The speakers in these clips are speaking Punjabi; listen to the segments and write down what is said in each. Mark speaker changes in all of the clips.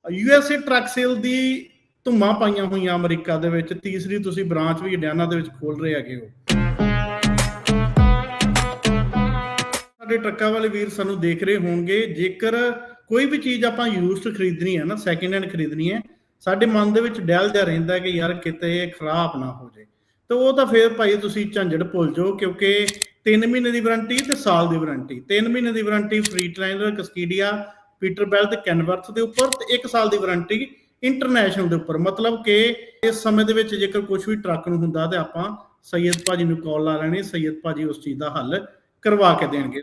Speaker 1: USA ਟਰੱਕ ਸੇਲ ਦੀ ਧੁੰਮਾਂ ਪਾਈਆਂ ਹੋਈਆਂ ਅਮਰੀਕਾ ਦੇ ਵਿੱਚ, ਤੀਸਰੀ ਤੁਸੀਂ ਬ੍ਰਾਂਚ ਵੀ ਇੰਡੀਆਨਾ ਦੇ ਵਿੱਚ ਖੋਲ ਰਹੇ ਹੈਗੇ ਹੋ। ਸਾਡੇ ਟਰੱਕਾਂ ਵਾਲੇ ਵੀਰ ਸਾਨੂੰ ਦੇਖ ਰਹੇ ਹੋਣਗੇ, ਜੇਕਰ ਕੋਈ ਵੀ ਚੀਜ਼ ਆਪਾਂ ਯੂਜ਼ਡ ਖਰੀਦਣੀ ਹੈ ਨਾ, ਸੈਕਿੰਡ ਹੈਂਡ ਖਰੀਦਣੀ ਹੈ, ਸਾਡੇ ਮਨ ਦੇ ਵਿੱਚ ਡੈਲ ਜਾ ਰਹਿੰਦਾ ਕਿ ਯਾਰ ਕਿਤੇ ਇਹ ਖਰਾਬ ਨਾ ਹੋ ਜਾਏ। ਤੇ ਉਹ ਤਾਂ ਫਿਰ ਭਾਈ ਤੁਸੀਂ ਝੰਜਟ ਭੁੱਲ ਜਾਓ, ਕਿਉਂਕਿ 3 ਮਹੀਨੇ ਦੀ ਵਾਰੰਟੀ ਤੇ ਸਾਲ ਦੀ ਵਾਰੰਟੀ। 3 ਮਹੀਨੇ ਦੀ ਵਾਰੰਟੀ ਫਰੀਟਲਾਈਨਰ, ਕਸਕੀਡੀਆ, ਪੀਟਰਬੈਲਟ, ਕੈਨਵਰਥ ਦੇ ਉੱਪਰ, ਤੇ 1 ਸਾਲ ਦੀ ਵਾਰੰਟੀ ਇੰਟਰਨੈਸ਼ਨਲ ਦੇ ਉੱਪਰ। ਮਤਲਬ ਕਿ ਇਸ ਸਮੇਂ ਦੇ ਵਿੱਚ ਜੇਕਰ ਕੁਝ ਵੀ ਟਰੱਕ ਨੂੰ ਹੁੰਦਾ ਤੇ ਆਪਾਂ ਸੈयद ਭਾਜੀ ਨੂੰ ਕਾਲ ਲਾ ਲੈਣੀ, ਸੈयद ਭਾਜੀ ਉਸ ਚੀਜ਼ ਦਾ ਹੱਲ ਕਰਵਾ ਕੇ ਦੇਣਗੇ।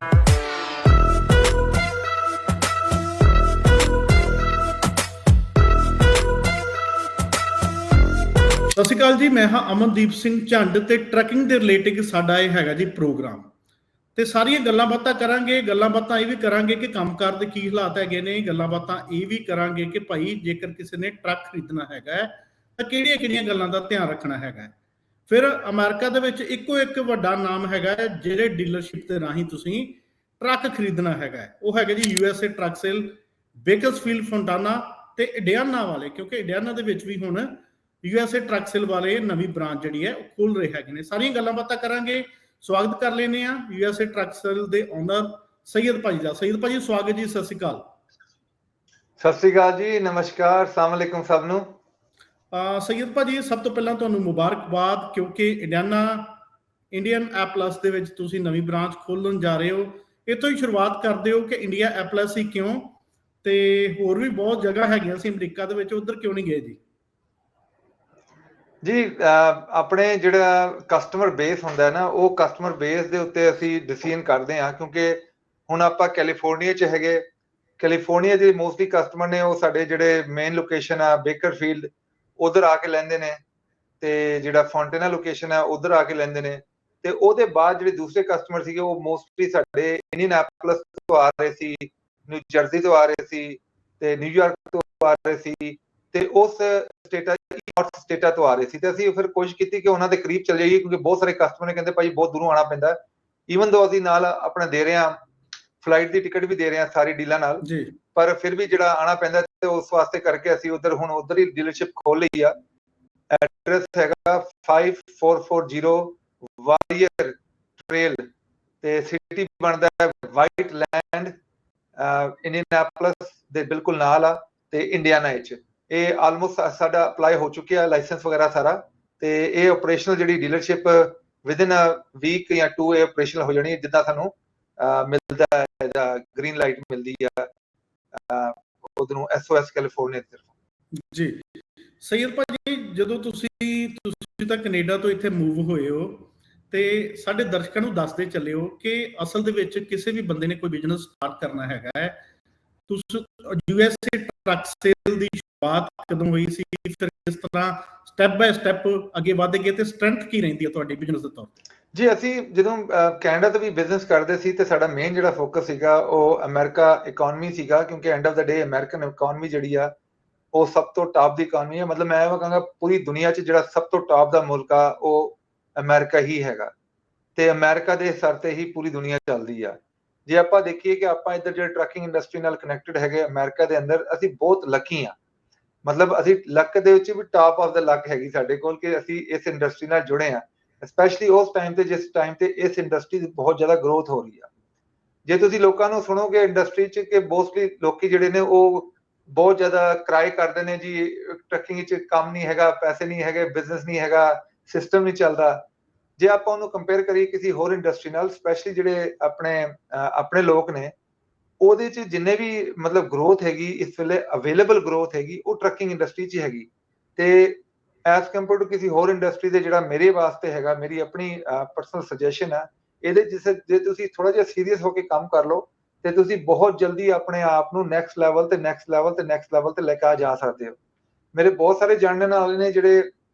Speaker 1: ਸਤਿ ਸ਼੍ਰੀ ਅਕਾਲ ਜੀ, ਮੈਂ ਹਾਂ ਅਮਨਦੀਪ ਸਿੰਘ ਝੰਡ ਤੇ ਟਰੱਕਿੰਗ ਦੇ ਰਿਲੇਟਿਡ ਸਾਡਾ ਇਹ ਹੈਗਾ ਜੀ ਪ੍ਰੋਗਰਾਮ। ਤੇ ਸਾਰੀਆਂ ਗੱਲਾਂ ਬਾਤਾਂ ਕਰਾਂਗੇ। ਗੱਲਾਂ ਬਾਤਾਂ ਇਹ ਵੀ ਕਰਾਂਗੇ ਕਿ ਕੰਮਕਾਰ ਦੇ ਕੀ ਹਾਲਾਤ ਹੈਗੇ ਨੇ। ਗੱਲਾਂ ਬਾਤਾਂ ਇਹ ਵੀ ਕਰਾਂਗੇ ਕਿ ਭਾਈ ਜੇਕਰ ਕਿਸੇ ਨੇ ਟਰੱਕ ਖਰੀਦਣਾ ਹੈਗਾ ਤਾਂ ਕਿਹੜੀਆਂ ਗੱਲਾਂ ਦਾ ਧਿਆਨ ਰੱਖਣਾ ਹੈਗਾ। ਫਿਰ ਅਮਰੀਕਾ ਦੇ ਵਿੱਚ ਇੱਕੋ ਇੱਕ ਵੱਡਾ ਨਾਮ ਹੈਗਾ ਜਿਹੜੇ ਡੀਲਰਸ਼ਿਪ ਦੇ ਰਾਹੀਂ ਤੁਸੀਂ ਟਰੱਕ ਖਰੀਦਣਾ ਹੈਗਾ, ਉਹ ਹੈਗਾ ਜੀ USA ਟਰੱਕ ਸੇਲ, ਬੇਕਰਸਫੀਲਡ, ਫੋਂਟਾਨਾ ਤੇ ਇੰਡੀਆਨਾ ਵਾਲੇ। ਕਿਉਂਕਿ ਇੰਡੀਆਨਾ ਦੇ ਵਿੱਚ ਵੀ ਹੁਣ USA ਟਰੱਕ ਸੇਲ ਵਾਲੇ ਨਵੀਂ ਬ੍ਰਾਂਚ ਜਿਹੜੀ ਹੈ ਉਹ ਖੋਲ ਰਹੇ ਹੈਗੇ ਨੇ। ਸਾਰੀਆਂ ਗੱਲਾਂ ਬਾਤਾਂ ਕਰਾਂਗੇ। ਸਵਾਗਤ ਕਰ ਲੈਨੇ ਆ USA ਟਰੱਕ ਸੇਲ ਦੇ ਓਨਰ ਸैयद ਭਾਜੀ ਦਾ। ਸैयद ਭਾਜੀ ਸਵਾਗਤ ਜੀ, ਸਤਿ ਸ਼੍ਰੀ ਅਕਾਲ।
Speaker 2: ਸਤਿ ਸ਼੍ਰੀ ਅਕਾਲ ਜੀ, ਨਮਸਕਾਰ, ਅਸਲਾਮ ਅਲੈਕੁਮ ਸਭ ਨੂੰ।
Speaker 1: सैयद ਭਾਜੀ ਸਭ ਤੋਂ ਪਹਿਲਾਂ ਤੁਹਾਨੂੰ ਮੁਬਾਰਕਬਾਦ, ਕਿਉਂਕਿ ਇੰਡੀਆਨਾ ਇੰਡੀਅਨ ਐਪ ਪਲੱਸ ਦੇ ਵਿੱਚ ਤੁਸੀਂ ਨਵੀਂ ਬ੍ਰਾਂਚ ਖੋਲਣ ਜਾ ਰਹੇ ਹੋ। ਇੱਥੋਂ ਹੀ ਸ਼ੁਰੂਆਤ ਕਰਦੇ ਹੋ ਕਿ ਇੰਡੀਆ ਐਪ ਪਲੱਸ ਹੀ ਕਿਉਂ, ਤੇ ਹੋਰ ਵੀ ਬਹੁਤ ਜਗ੍ਹਾ ਹੈਗੀਆਂ ਸੀ ਅਮਰੀਕਾ ਦੇ ਵਿੱਚ, ਉਧਰ ਕਿਉਂ ਨਹੀਂ ਗਏ ਜੀ?
Speaker 2: ਜੀ ਆਪਣੇ ਜਿਹੜਾ ਕਸਟਮਰ ਬੇਸ ਹੁੰਦਾ ਹੈ ਨਾ, ਉਹ ਕਸਟਮਰ ਬੇਸ ਦੇ ਉੱਤੇ ਅਸੀਂ ਡਿਸੀਜਨ ਕਰਦੇ ਹਾਂ। ਕਿਉਂਕਿ ਹੁਣ ਆਪਾਂ ਕੈਲੀਫੋਰਨੀਆ 'ਚ ਹੈਗੇ, ਕੈਲੀਫੋਰਨੀਆ ਦੇ ਮੋਸਟਲੀ ਕਸਟਮਰ ਨੇ ਉਹ ਸਾਡੇ ਜਿਹੜੇ ਮੇਨ ਲੋਕੇਸ਼ਨ ਆ ਬੇਕਰਫੀਲਡ, ਉਧਰ ਆ ਕੇ ਲੈਂਦੇ ਨੇ, ਤੇ ਜਿਹੜਾ ਫੌਂਟੇਨਾ ਲੋਕੇਸ਼ਨ ਆ ਉਧਰ ਆ ਕੇ ਲੈਂਦੇ ਨੇ। ਤੇ ਉਹਦੇ ਬਾਅਦ ਜਿਹੜੇ ਦੂਸਰੇ ਕਸਟਮਰ ਸੀਗੇ ਉਹ ਮੋਸਟਲੀ ਸਾਡੇ ਇੰਡੀਅਨਾਪੋਲਿਸ ਤੋਂ ਆ ਰਹੇ ਸੀ, ਨਿਊ ਜਰਸੀ ਤੋਂ ਆ ਰਹੇ ਸੀ, ਤੇ ਨਿਊਯਾਰਕ ਤੋਂ ਆ ਰਹੇ ਸੀ, ਤੇ ਉਸ ਸਟੇਟਾਂ ਤੋਂ ਆ ਰਹੇ ਸੀ। ਤੇ ਅਸੀਂ ਫਿਰ ਕੋਸ਼ਿਸ਼ ਕੀਤੀ ਕਿ ਉਹਨਾਂ ਦੇ ਕਰੀਬ ਚਲੇ ਜਾਈਏ, ਕਿਉਂਕਿ ਬਹੁਤ ਸਾਰੇ ਕਸਟਮਰ ਨੇ ਕਹਿੰਦੇ ਭਾਈ ਬਹੁਤ ਦੂਰੋਂ ਆਉਣਾ ਪੈਂਦਾ। ਈਵਨ ਦੋ ਅਸੀਂ ਨਾਲ ਆਪਣਾ ਦੇ ਰਹੇ ਹਾਂ, ਫਲਾਈਟ ਦੀ ਟਿਕਟ ਵੀ ਦੇ ਰਹੇ ਹਾਂ ਸਾਰੀ ਡੀਲਾਂ ਨਾਲ, ਪਰ ਫਿਰ ਵੀ ਜਿਹੜਾ ਆਉਣਾ ਪੈਂਦਾ, ਤੇ ਉਸ ਵਾਸਤੇ ਕਰਕੇ ਅਸੀਂ ਹੁਣ ਉਧਰ ਹੀ ਡੀਲਰਸ਼ਿਪ ਖੋਲ ਲਈ ਆ। ਐਡਰੈਸ ਹੈਗਾ 5440 ਵਾਰੀਅਰ ਟ੍ਰੇਲ, ਤੇ ਸਿਟੀ ਬਣਦਾ ਹੈ ਵਾਈਟ ਲੈਂਡ, ਇੰਡੀਅਨਾਪੋਲਿਸ ਦੇ ਬਿਲਕੁਲ ਨਾਲ ਆ, ਤੇ ਇੰਡੀਆਨਾ ਵਿੱਚ। ਇਹ ਆਲਮੋਸਟ ਸਾਡਾ ਅਪਲਾਈ ਹੋ ਚੁੱਕਿਆ ਲਾਇਸੈਂਸ ਵਗੈਰਾ ਸਾਰਾ, ਤੇ ਇਹ ਆਪਰੇਸ਼ਨਲ ਜਿਹੜੀ ਡੀਲਰਸ਼ਿਪ ਵਿਦਿਨ ਵੀਕ ਜਾਂ 2 ਇਹ ਆਪਰੇਸ਼ਨਲ ਹੋ ਜਾਣੀ ਹੈ, ਜਿੱਦਾਂ ਸਾਨੂੰ ਮਿਲਦਾ ਹੈ ਗ੍ਰੀਨ ਲਾਈਟ ਮਿਲਦੀ ਆ ਉਧਰੋਂ SOS ਕੈਲੀਫੋਰਨੀਆ ਦੀ ਤਰਫੋਂ
Speaker 1: ਜੀ। ਸैयद ਭਾਜੀ ਜਦੋਂ ਤੁਸੀਂ ਤਾਂ ਕੈਨੇਡਾ ਤੋਂ ਇੱਥੇ ਮੂਵ ਹੋਏ ਹੋ, ਤੇ ਸਾਡੇ ਦਰਸ਼ਕਾਂ ਨੂੰ ਦੱਸਦੇ ਚੱਲੇ ਹੋ ਕਿ ਅਸਲ ਦੇ ਵਿੱਚ ਕਿਸੇ ਵੀ ਬੰਦੇ ਨੇ ਕੋਈ ਬਿਜ਼ਨਸ ਸਟਾਰਟ ਕਰਨਾ ਹੈਗਾ ਹੈ, ਤੁਸੀਂ USA ਟਰੱਕ ਸੇਲ ਦੀ ਸ਼ੁਰੂਆਤ ਕਦੋਂ ਹੋਈ ਸੀ, ਫਿਰ ਕਿਸ ਤਰ੍ਹਾਂ ਸਟੈਪ ਬਾਏ ਸਟੈਪ ਅੱਗੇ ਵਧ ਗਏ, ਤੇ ਸਟਰੈਂਥ ਕੀ ਰਹਿੰਦੀ ਹੈ ਤੁਹਾਡੀ ਬਿਜ਼ਨਸ ਦੇ ਤੌਰ ਤੇ?
Speaker 2: ਜੀ ਅਸੀਂ ਜਦੋਂ ਕੈਨੇਡਾ ਤੋਂ ਵੀ ਬਿਜ਼ਨਸ ਕਰਦੇ ਸੀ, ਤੇ ਸਾਡਾ ਮੇਨ ਜਿਹੜਾ ਫੋਕਸ ਸੀਗਾ ਉਹ ਅਮਰੀਕਾ ਇਕਨੋਮੀ ਸੀਗਾ, ਕਿਉਂਕਿ end of the day American economy ਜਿਹੜੀ ਆ ਉਹ ਸਭ ਤੋਂ ਟਾਪ ਦੀ ਇਕਨੋਮੀ ਹੈ। ਮਤਲਬ ਮੈਂ ਇਹ ਕਹਾਂਗਾ ਪੂਰੀ ਦੁਨੀਆ 'ਚ ਜਿਹੜਾ ਸਭ ਤੋਂ ਟਾਪ ਦਾ ਮੁਲਕ ਆ ਉਹ ਅਮਰੀਕਾ ਹੀ ਹੈਗਾ, ਤੇ ਅਮਰੀਕਾ ਦੇ ਸਰ ਤੇ ਹੀ ਪੂਰੀ ਦੁਨੀਆ ਚੱਲਦੀ ਆ। ਜੇ ਆਪਾਂ ਦੇਖੀਏ ਕਿ ਆਪਾਂ ਇੱਧਰ ਜਿਹੜੇ ਟਰੱਕਿੰਗ ਇੰਡਸਟਰੀ ਨਾਲ ਕਨੈਕਟਡ ਹੈਗੇ ਅਮਰੀਕਾ ਦੇ ਅੰਦਰ, ਅਸੀਂ ਬਹੁਤ ਲੱਕੀ ਆ। ਮਤਲਬ ਅਸੀਂ ਲੱਕ ਦੇ ਵਿੱਚ ਵੀ ਟਾਪ ਆਫ ਦਾ ਲੱਕ ਹੈਗੀ ਸਾਡੇ ਕੋਲ, ਕਿ ਅਸੀਂ ਇਸ ਇੰਡਸਟਰੀ ਨਾਲ ਜੁੜੇ ਆ, ਸਪੈਸ਼ਲੀ ਉਸ ਟਾਈਮ ਤੇ ਜਿਸ ਟਾਈਮ ਤੇ ਇਸ ਇੰਡਸਟਰੀ ਦੀ ਬਹੁਤ ਜ਼ਿਆਦਾ ਗਰੋਥ ਹੋ ਰਹੀ ਆ। ਜੇ ਤੁਸੀਂ ਲੋਕਾਂ ਨੂੰ ਸੁਣੋਗੇ ਇੰਡਸਟਰੀ 'ਚ ਕਿ ਮੋਸਟਲੀ ਲੋਕੀ ਜਿਹੜੇ ਨੇ ਉਹ ਬਹੁਤ ਜ਼ਿਆਦਾ ਕਰਾਈ ਕਰਦੇ ਨੇ, ਜੀ ਟਰੱਕਿੰਗ 'ਚ ਕੰਮ ਨਹੀਂ ਹੈਗਾ, ਪੈਸੇ ਨਹੀਂ ਹੈਗੇ, ਬਿਜ਼ਨਸ ਨਹੀਂ ਹੈਗਾ, ਸਿਸਟਮ ਨਹੀਂ ਚੱਲਦਾ। ਜੇ ਆਪਾਂ ਉਹਨੂੰ ਕੰਪੇਅਰ ਕਰੀਏ ਕਿਸੇ ਹੋਰ ਇੰਡਸਟਰੀ ਨਾਲ, ਸਪੈਸ਼ਲੀ ਜਿਹੜੇ ਆਪਣੇ ਲੋਕ ਨੇ, ਉਹਦੇ 'ਚ ਜਿੰਨੇ ਵੀ ਮਤਲਬ ਗਰੋਥ ਹੈਗੀ ਇਸ ਵੇਲੇ ਅਵੇਲੇਬਲ ਗਰੋਥ ਹੈਗੀ ਉਹ ਟਰੱਕਿੰਗ ਇੰਡਸਟਰੀ 'ਚ ਹੈਗੀ। ਤੇ ਐਜ਼ ਕੰਪੇਅਰ ਟੂ ਕਿਸੇ ਹੋਰ ਇੰਡਸਟਰੀ ਦੇ ਜਿਹੜਾ ਮੇਰੇ ਵਾਸਤੇ ਹੈਗਾ, ਮੇਰੀ ਆਪਣੀ ਪਰਸਨਲ ਸੁਜੈਸ਼ਨ ਆ, ਇਹਦੇ ਜੇ ਤੁਸੀਂ ਥੋੜਾ ਜਿਹਾ ਸੀਰੀਅਸ ਹੋ ਕੇ ਕੰਮ ਕਰ ਲਓ, ਤੇ ਤੁਸੀਂ ਬਹੁਤ ਜਲਦੀ ਆਪਣੇ ਆਪ ਨੂੰ ਨੈਕਸਟ ਲੈਵਲ ਤੇ ਲੈ ਕੇ ਜਾ ਸਕਦੇ ਹੋ। ਮੇਰੇ ਬਹੁਤ ਸਾਰੇ ਜਾਣਨ ਵਾਲੇ ਨੇ ਜਿਹੜੇ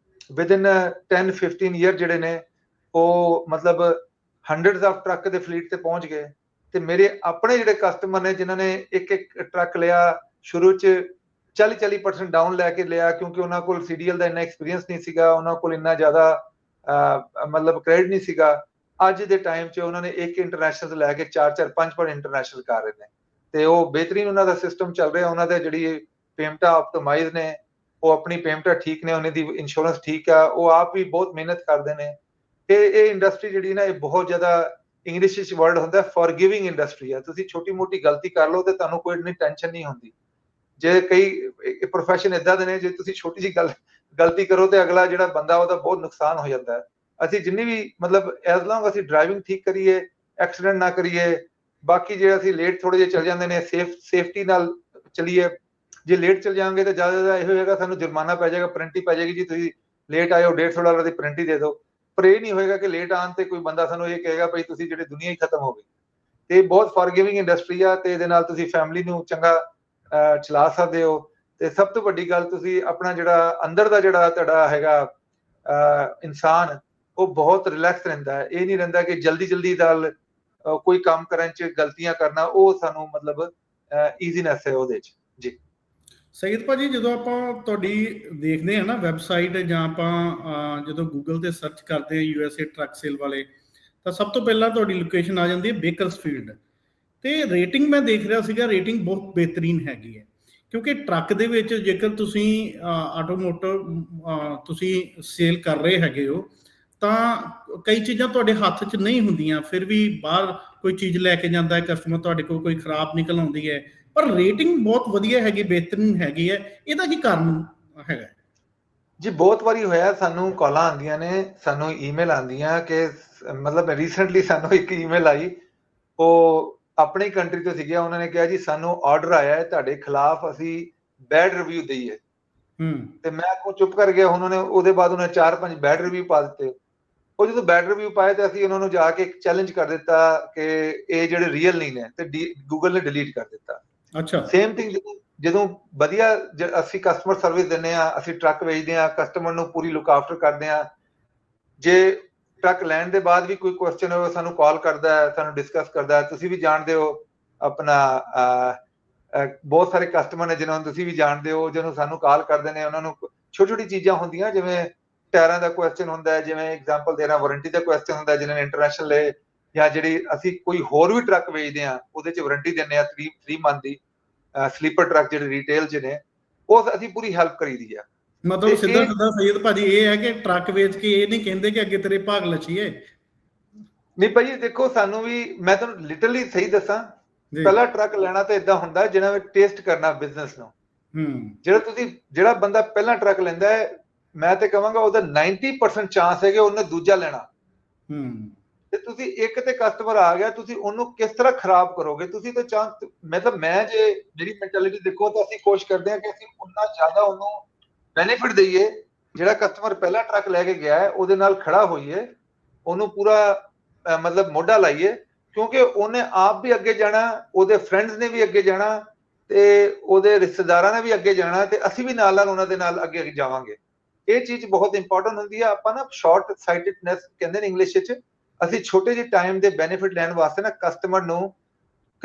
Speaker 2: ਵਿਦਿਨ 10-15 ਈਅਰ ਜਿਹੜੇ ਨੇ ਉਹ ਮਤਲਬ ਹੰਡਰਡਸ ਆਫ ਟਰੱਕ ਦੇ ਫਲੀਟ ਤੇ ਪਹੁੰਚ ਗਏ। ਤੇ ਮੇਰੇ ਆਪਣੇ ਜਿਹੜੇ ਕਸਟਮਰ ਨੇ ਜਿਨ੍ਹਾਂ ਨੇ ਇੱਕ ਟਰੱਕ ਲਿਆ, ਸ਼ੁਰੂ 'ਚ 40% ਡਾਊਨ ਲੈ ਕੇ ਲਿਆ, ਕਿਉਂਕਿ ਉਹਨਾਂ ਕੋਲ CDL ਦਾ ਇੰਨਾ ਐਕਸਪੀਰੀਅੰਸ ਨਹੀਂ ਸੀਗਾ, ਉਹਨਾਂ ਕੋਲ ਇੰਨਾ ਜ਼ਿਆਦਾ ਮਤਲਬ ਕ੍ਰੈਡਿਟ ਨਹੀਂ ਸੀਗਾ। ਅੱਜ ਦੇ ਟਾਈਮ 'ਚ ਉਹਨਾਂ ਨੇ ਇੱਕ ਇੰਟਰਨੈਸ਼ਨਲ ਤੋਂ ਲੈ ਕੇ 4-5 ਇੰਟਰਨੈਸ਼ਨਲ ਕਰ ਰਹੇ ਨੇ, ਤੇ ਉਹ ਬਿਹਤਰੀਨ ਉਹਨਾਂ ਦਾ ਸਿਸਟਮ ਚੱਲ ਰਿਹਾ। ਉਹਨਾਂ ਦੇ ਜਿਹੜੀ ਪੇਮੈਂਟਾਂ ਆਪਟੀਮਾਈਜ਼ ਨੇ, ਉਹ ਆਪਣੀ ਪੇਮੈਂਟਾਂ ਠੀਕ ਨੇ, ਉਹਨਾਂ ਦੀ ਇੰਸ਼ੋਰੈਂਸ ਠੀਕ ਆ, ਉਹ ਆਪ ਵੀ ਬਹੁਤ ਮਿਹਨਤ ਕਰਦੇ ਨੇ। ਇਹ ਇੰਡਸਟਰੀ ਜਿਹੜੀ ਨਾ, ਇਹ ਬਹੁਤ ਜ਼ਿਆਦਾ ਇੰਗਲਿਸ਼ ਵਿੱਚ ਵਰਡ ਹੁੰਦਾ ਫॉरगिविंग ਇੰਡਸਟਰੀ ਆ। ਤੁਸੀਂ ਛੋਟੀ ਮੋਟੀ ਗਲਤੀ ਕਰ ਲਓ ਤੇ ਤੁਹਾਨੂੰ ਕੋਈ ਇੰਨੀ ਟੈਨਸ਼ਨ ਨਹੀਂ ਹੁੰਦੀ। ਜੇ ਕਈ ਪ੍ਰੋਫੈਸ਼ਨ ਇਦਾਂ ਦੇ ਨੇ, ਜੇ ਤੁਸੀਂ ਛੋਟੀ ਜਿਹੀ ਗਲਤੀ ਕਰੋ ਤੇ ਅਗਲਾ ਜਿਹੜਾ ਬੰਦਾ ਉਹਦਾ ਬਹੁਤ ਨੁਕਸਾਨ ਹੋ ਜਾਂਦਾ ਹੈ। ਅਸੀਂ ਜਿੰਨੀ ਵੀ ਮਤਲਬ ਐਜ਼ ਲੌਂਗ ਅਸੀਂ ਡਰਾਈਵਿੰਗ ਠੀਕ ਕਰੀਏ, ਐਕਸੀਡੈਂਟ ਨਾ ਕਰੀਏ, ਬਾਕੀ ਜੇ ਅਸੀਂ ਲੇਟ ਥੋੜੇ ਜਿਹੇ ਚੱਲ ਜਾਂਦੇ ਨੇ, ਸੇਫਟੀ ਨਾਲ ਚਲੀਏ। ਜੇ ਲੇਟ ਚਲ ਜਾਵਾਂਗੇ ਤਾਂ ਜ਼ਿਆਦਾ ਇਹੋ ਹੋਏਗਾ, ਸਾਨੂੰ ਜੁਰਮਾਨਾ ਪੈ ਜਾਏਗਾ, ਪੈਨਲਟੀ ਪੈ ਜਾਏਗੀ, ਜੀ ਤੁਸੀਂ ਲੇਟ ਆਏ ਹੋ, $150 ਦੀ ਪੈਨਲਟੀ ਦੇ ਦਿਓ। ਪਰ ਇਹ ਨਹੀਂ ਹੋਏਗਾ ਕਿ ਲੇਟ ਆਉਣ ਤੇ ਕੋਈ ਬੰਦਾ ਸਾਨੂੰ ਇਹ ਕਹੇਗਾ ਭਈ ਤੁਸੀਂ ਜਿਹੜੇ ਦੁਨੀਆ ਹੀ ਖਤਮ ਹੋ ਗਈ। ਤੇ ਬਹੁਤ ਫॉरगिविंग ਇੰਡਸਟਰੀ ਆ, ਤੇ ਇਹਦੇ ਨਾਲ ਤੁਸੀਂ ਫੈਮਿਲੀ ਨੂੰ ਚੰਗਾ ਚਲਾ ਸਕਦੇ ਹੋ। ਤੇ ਸਭ ਤੋਂ ਵੱਡੀ ਗੱਲ, ਤੁਸੀਂ ਆਪਣਾ ਜਿਹੜਾ ਅੰਦਰ ਦਾ ਜਿਹੜਾ ਤੁਹਾਡਾ ਹੈਗਾ ਇਨਸਾਨ, ਉਹ ਬਹੁਤ ਰਿਲੈਕਸ ਰਹਿੰਦਾ ਹੈ। ਇਹ ਨਹੀਂ ਰਹਿੰਦਾ ਕਿ ਜਲਦੀ ਨਾਲ ਕੋਈ ਕੰਮ ਕਰਨ ਚ ਗਲਤੀਆਂ ਕਰਨਾ, ਉਹ ਸਾਨੂੰ ਮਤਲਬ ਈਜ਼ੀਨੈਸ ਹੈ ਉਹਦੇ ਚ ਜੀ।
Speaker 1: ਸਈਦ ਭਾਜੀ, ਜਦੋਂ ਆਪਾਂ ਤੁਹਾਡੀ ਦੇਖਦੇ ਹਾਂ ਨਾ ਵੈਬਸਾਈਟ, ਜਾਂ ਆਪਾਂ ਜਦੋਂ ਗੂਗਲ ਤੇ ਸਰਚ ਕਰਦੇ ਹਾਂ USA ਟਰੱਕ ਸੇਲ ਵਾਲੇ, ਤਾਂ ਸਭ ਤੋਂ ਪਹਿਲਾਂ ਤੁਹਾਡੀ ਲੋਕੇਸ਼ਨ ਆ ਜਾਂਦੀ ਹੈ ਬੇਕਰਸਫੀਲਡ। ਤੇ ਰੇਟਿੰਗ ਮੈਂ ਦੇਖ ਰਿਹਾ ਸੀਗਾ, ਰੇਟਿੰਗ ਬਹੁਤ ਬਿਹਤਰੀਨ ਹੈਗੀ ਹੈ। ਕਿਉਂਕਿ ਟਰੱਕ ਦੇ ਵਿੱਚ ਜੇਕਰ ਤੁਸੀਂ ਆਟੋਮੋਟਿਵ ਤੁਸੀਂ ਸੇਲ ਕਰ ਰਹੇ ਹੈਗੇ ਹੋ, ਤਾਂ ਕਈ ਚੀਜ਼ਾਂ ਤੁਹਾਡੇ ਹੱਥ 'ਚ ਨਹੀਂ ਹੁੰਦੀਆਂ। ਫਿਰ ਵੀ ਬਾਹਰ ਕੋਈ ਚੀਜ਼ ਲੈ ਕੇ ਜਾਂਦਾ ਹੈ ਕਸਟਮਰ, ਤੁਹਾਡੇ ਕੋਲ ਕੋਈ ਖਰਾਬ ਨਿਕਲ ਆਉਂਦੀ ਹੈ, ਪਰ ਰੇਟਿੰਗ ਬਹੁਤ ਵਧੀਆ ਹੈਗੀ, ਬਿਹਤਰੀਨ ਹੈਗੀ ਹੈ। ਇਹਦਾ ਕੀ ਕਾਰਨ ਹੈਗਾ
Speaker 2: ਜੀ? ਬਹੁਤ ਵਾਰੀ ਹੋਇਆ, ਸਾਨੂੰ ਕਾਲਾਂ ਆਉਂਦੀਆਂ ਨੇ, ਸਾਨੂੰ ਈਮੇਲ ਆਉਂਦੀਆਂ ਕਿ ਮਤਲਬ ਰੀਸੈਂਟਲੀ ਸਾਨੂੰ ਇੱਕ ਈਮੇਲ ਆਈ, ਉਹ ਆਪਣੀ ਕੰਟਰੀ ਤੋਂ ਸੀਗੇ। ਉਹਨਾਂ ਨੇ ਕਿਹਾ ਜੀ ਸਾਨੂੰ ਆਰਡਰ ਆਇਆ ਹੈ ਤੁਹਾਡੇ ਖਿਲਾਫ, ਅਸੀਂ ਬੈਡ ਰਿਵਿਊ ਦਈਏ। ਤੇ ਮੈਂ ਕੋ ਚੁੱਪ ਕਰ ਗਿਆ। ਉਹਨਾਂ ਨੇ ਉਹਦੇ ਬਾਅਦ ਉਹਨਾਂ 4-5 ਬੈਡ ਰਿਵਿਊ ਪਾ ਦਿੱਤੇ। ਉਹ ਜਦੋਂ ਬੈਡ ਰਿਵਿਊ ਪਾਏ ਤੇ ਅਸੀਂ ਉਹਨਾਂ ਨੂੰ ਜਾ ਕੇ ਇੱਕ ਚੈਲੰਜ ਕਰ ਦਿੱਤਾ ਕਿ ਇਹ ਜਿਹੜੇ ਰੀਅਲ ਨਹੀਂ ਨੇ, ਤੇ ਗੂਗਲ ਨੇ ਡਿਲੀਟ ਕਰ ਦਿੱਤਾ।
Speaker 1: ਅੱਛਾ।
Speaker 2: ਸੇਮ ਥਿੰਗ ਜਦੋਂ ਵਧੀਆ ਅਸੀਂ ਕਸਟਮਰ ਸਰਵਿਸ ਦਿੰਦੇ ਆ, ਅਸੀਂ ਟਰੱਕ ਵੇਚਦੇ ਆ, ਕਸਟਮਰ ਨੂੰ ਪੂਰੀ ਲੁੱਕ ਆਫਟਰ ਕਰਦੇ ਆ। ਜੇ ਟਰੱਕ ਲੈਣ ਦੇ ਬਾਅਦ ਵੀ ਕੋਈ ਕੁਐਸਚਨ ਹੋਵੇ, ਸਾਨੂੰ ਕਾਲ ਕਰਦਾ ਹੈ, ਸਾਨੂੰ ਡਿਸਕਸ ਕਰਦਾ ਹੈ। ਤੁਸੀਂ ਵੀ ਜਾਣਦੇ ਹੋ ਆਪਣਾ ਬਹੁਤ ਸਾਰੇ ਕਸਟਮਰ ਨੇ ਜਿਨ੍ਹਾਂ ਨੂੰ ਤੁਸੀਂ ਵੀ ਜਾਣਦੇ ਹੋ, ਜਿਹਨੂੰ ਸਾਨੂੰ ਕਾਲ ਕਰਦੇ ਨੇ। ਉਹਨਾਂ ਨੂੰ ਛੋਟੀ ਛੋਟੀ ਚੀਜ਼ਾਂ ਹੁੰਦੀਆਂ, ਜਿਵੇਂ ਟਾਇਰਾਂ ਦਾ ਕੁਐਸਚਨ ਹੁੰਦਾ ਹੈ, ਜਿਵੇਂ ਐਗਜ਼ਾਮਪਲ ਦੇਣਾ ਵਾਰੰਟੀ ਦਾ ਕੁਐਸਚਨ ਹੁੰਦਾ ਹੈ, ਜਿਹਨਾਂ ਨੇ ਇੰਟਰਨੈਸ਼ਨਲ ਲਏ, ਜਾਂ ਜਿਹੜੀ ਅਸੀਂ ਕੋਈ ਹੋਰ ਵੀ ਟਰੱਕ ਵੇਚਦੇ ਆ, ਉਹਦੇ 'ਚ ਵਾਰੰਟੀ ਦਿੰਦੇ ਆ 3 ਮੰਥ ਦੀ। ਸਲੀਪਰ ਟਰੱਕ ਜਿਹੜੇ ਰਿਟੇਲ 'ਚ ਨੇ, ਉਹ ਅਸੀਂ ਪੂਰੀ ਹੈਲਪ ਕਰੀਦੀ ਆ।
Speaker 1: ਮਤਲਬ ਸਿੱਧਾ ਸਈਦ ਭਾਜੀ ਇਹ ਹੈ ਕਿ ਟਰੱਕ ਵੇਚ ਕੇ ਇਹ ਨਹੀਂ ਕਹਿੰਦੇ ਕਿ ਅੱਗੇ ਤੇਰੇ ਭਾਗ ਲੱਛੀਏ।
Speaker 2: ਨਹੀਂ ਭਾਜੀ, ਦੇਖੋ ਸਾਨੂੰ ਵੀ, ਮੈਂ ਤੁਹਾਨੂੰ ਲਿਟਰਲੀ ਸਹੀ ਦੱਸਾਂ, ਪਹਿਲਾ ਟਰੱਕ ਲੈਣਾ ਤਾਂ ਇਦਾਂ ਹੁੰਦਾ ਜਿਹਨਾਂ ਵਿੱਚ ਟੇਸਟ ਕਰਨਾ ਬਿਜ਼ਨਸ ਨੂੰ। ਜਿਹੜਾ ਬੰਦਾ ਪਹਿਲਾ ਟਰੱਕ ਲੈਂਦਾ ਹੈ, ਮੈਂ ਤੇ ਕਹਾਂਗਾ ਉਹਦਾ 90% ਚਾਂਸ ਹੈ ਕਿ ਉਹਨੇ ਦੂਜਾ ਲੈਣਾ। ਤੇ ਤੁਸੀਂ ਇੱਕ ਤੇ ਕਸਟਮਰ ਆ ਗਿਆ, ਤੁਸੀਂ ਉਹਨੂੰ ਕਿਸ ਤਰ੍ਹਾਂ ਖਰਾਬ ਕਰੋਗੇ? ਤੁਸੀਂ ਤਾਂ ਚਾਂਸ, ਮਤਲਬ ਮੈਂ ਜੇ ਜਿਹੜੀ ਮੈਂਟੈਲਿਟੀ ਦੇਖੋ, ਤਾਂ ਅਸੀਂ ਕੋਸ਼ਿਸ਼ ਕਰਦੇ ਹਾਂ ਕਿ ਅਸੀਂ ਉਨਾ ਜ਼ਿਆਦਾ ਉਹਨੂੰ ਬੈਨੀਫਿਟ ਦਈਏ। ਜਿਹੜਾ ਕਸਟਮਰ ਪਹਿਲਾ ਟਰੱਕ ਲੈ ਕੇ ਗਿਆ ਹੈ, ਉਹਦੇ ਨਾਲ ਖੜਾ ਹੋਈਏ, ਉਹਨੂੰ ਪੂਰਾ ਮਤਲਬ ਮੋਢਾ ਲਾਈਏ, ਕਿਉਂਕਿ ਉਹਨੇ ਆਪ ਵੀ ਅੱਗੇ ਜਾਣਾ, ਉਹਦੇ ਫਰੈਂਡਸ ਨੇ ਵੀ ਅੱਗੇ ਜਾਣਾ, ਤੇ ਉਹਦੇ ਰਿਸ਼ਤੇਦਾਰਾਂ ਨੇ ਵੀ ਅੱਗੇ ਜਾਣਾ, ਤੇ ਅਸੀਂ ਵੀ ਨਾਲ ਨਾਲ ਉਹਨਾਂ ਦੇ ਨਾਲ ਅੱਗੇ ਜਾਵਾਂਗੇ। ਇਹ ਚੀਜ਼ ਬਹੁਤ ਇੰਪੋਰਟੈਂਟ ਹੁੰਦੀ ਆ। ਆਪਾਂ ਨਾ ਸ਼ਾਰਟ ਸਾਈਟਡਨੈਸ ਕਹਿੰਦੇ ਨੇ ਇੰਗਲਿਸ਼ ਵਿੱਚ, ਅਸੀਂ ਛੋਟੇ ਜਿਹੇ ਟਾਈਮ ਦੇ ਬੈਨੀਫਿਟ ਲੈਣ ਵਾਸਤੇ ਨਾ ਕਸਟਮਰ ਨੂੰ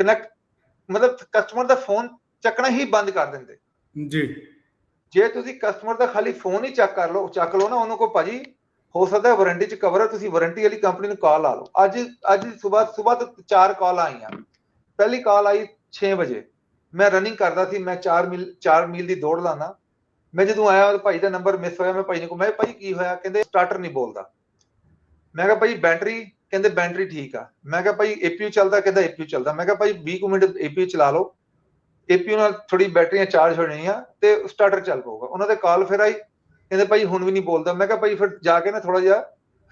Speaker 2: ਕਨੈਕਟ, ਮਤਲਬ ਕਸਟਮਰ ਦਾ ਫੋਨ ਚੱਕਣਾ ਹੀ ਬੰਦ ਕਰ ਦਿੰਦੇ
Speaker 1: ਜੀ।
Speaker 2: ਜੇ ਤੁਸੀਂ ਕਸਟਮਰ ਦਾ ਖਾਲੀ ਫੋਨ ਹੀ ਚੱਕ ਲਓ ਨਾ, ਉਹਨੂੰ ਕਹੋ ਭਾਜੀ ਹੋ ਸਕਦਾ ਵਾਰੰਟੀ 'ਚ ਕਵਰ ਹੈ, ਤੁਸੀਂ ਵਾਰੰਟੀ ਵਾਲੀ ਕੰਪਨੀ ਨੂੰ ਕਾਲ ਲਾ ਲਓ। ਅੱਜ ਸਵੇਰ ਤੋਂ 4 ਕਾਲ ਆਈਆਂ। ਪਹਿਲੀ ਕਾਲ ਆਈ 6 ਵਜੇ, ਮੈਂ ਰਨਿੰਗ ਕਰਦਾ ਸੀ, ਮੈਂ 4 ਮੀਲ ਦੀ ਦੌੜ ਲਾਣਾ। ਮੈਂ ਜਦੋਂ ਆਇਆ, ਭਾਈ ਦਾ ਨੰਬਰ ਮਿਸ ਹੋਇਆ। ਮੈਂ ਭਾਈ ਨੂੰ, ਮੈਂ ਭਾਈ ਕੀ ਹੋਇਆ? ਕਹਿੰਦੇ ਸਟਾਰਟਰ ਨਹੀਂ ਬੋਲਦਾ। ਮੈਂ ਕਿਹਾ ਭਾਈ ਬੈਟਰੀ? ਕਹਿੰਦੇ ਬੈਟਰੀ ਠੀਕ ਆ। ਮੈਂ ਕਿਹਾ ਭਾਈ APU ਚੱਲਦਾ? ਕਹਿੰਦਾ APU ਚੱਲਦਾ। ਮੈਂ ਕਿਹਾ ਭਾਈ 20 ਮਿੰਟ APU ਚਲਾ ਲਓ, APU ਨਾਲ ਥੋੜੀ ਬੈਟਰੀਆਂ ਚਾਰਜ ਹੋ ਜਾਣੀਆਂ ਤੇ ਸਟਾਰਟਰ ਚੱਲ ਪਊਗਾ। ਉਹਨਾਂ ਦੇ ਕਾਲ ਫਿਰ ਆਈ, ਕਹਿੰਦੇ ਭਾਈ ਹੁਣ ਵੀ ਨਹੀਂ ਬੋਲਦਾ। ਮੈਂ ਕਿਹਾ ਭਾਈ ਫਿਰ ਜਾ ਕੇ ਨਾ ਥੋੜਾ ਜਿਹਾ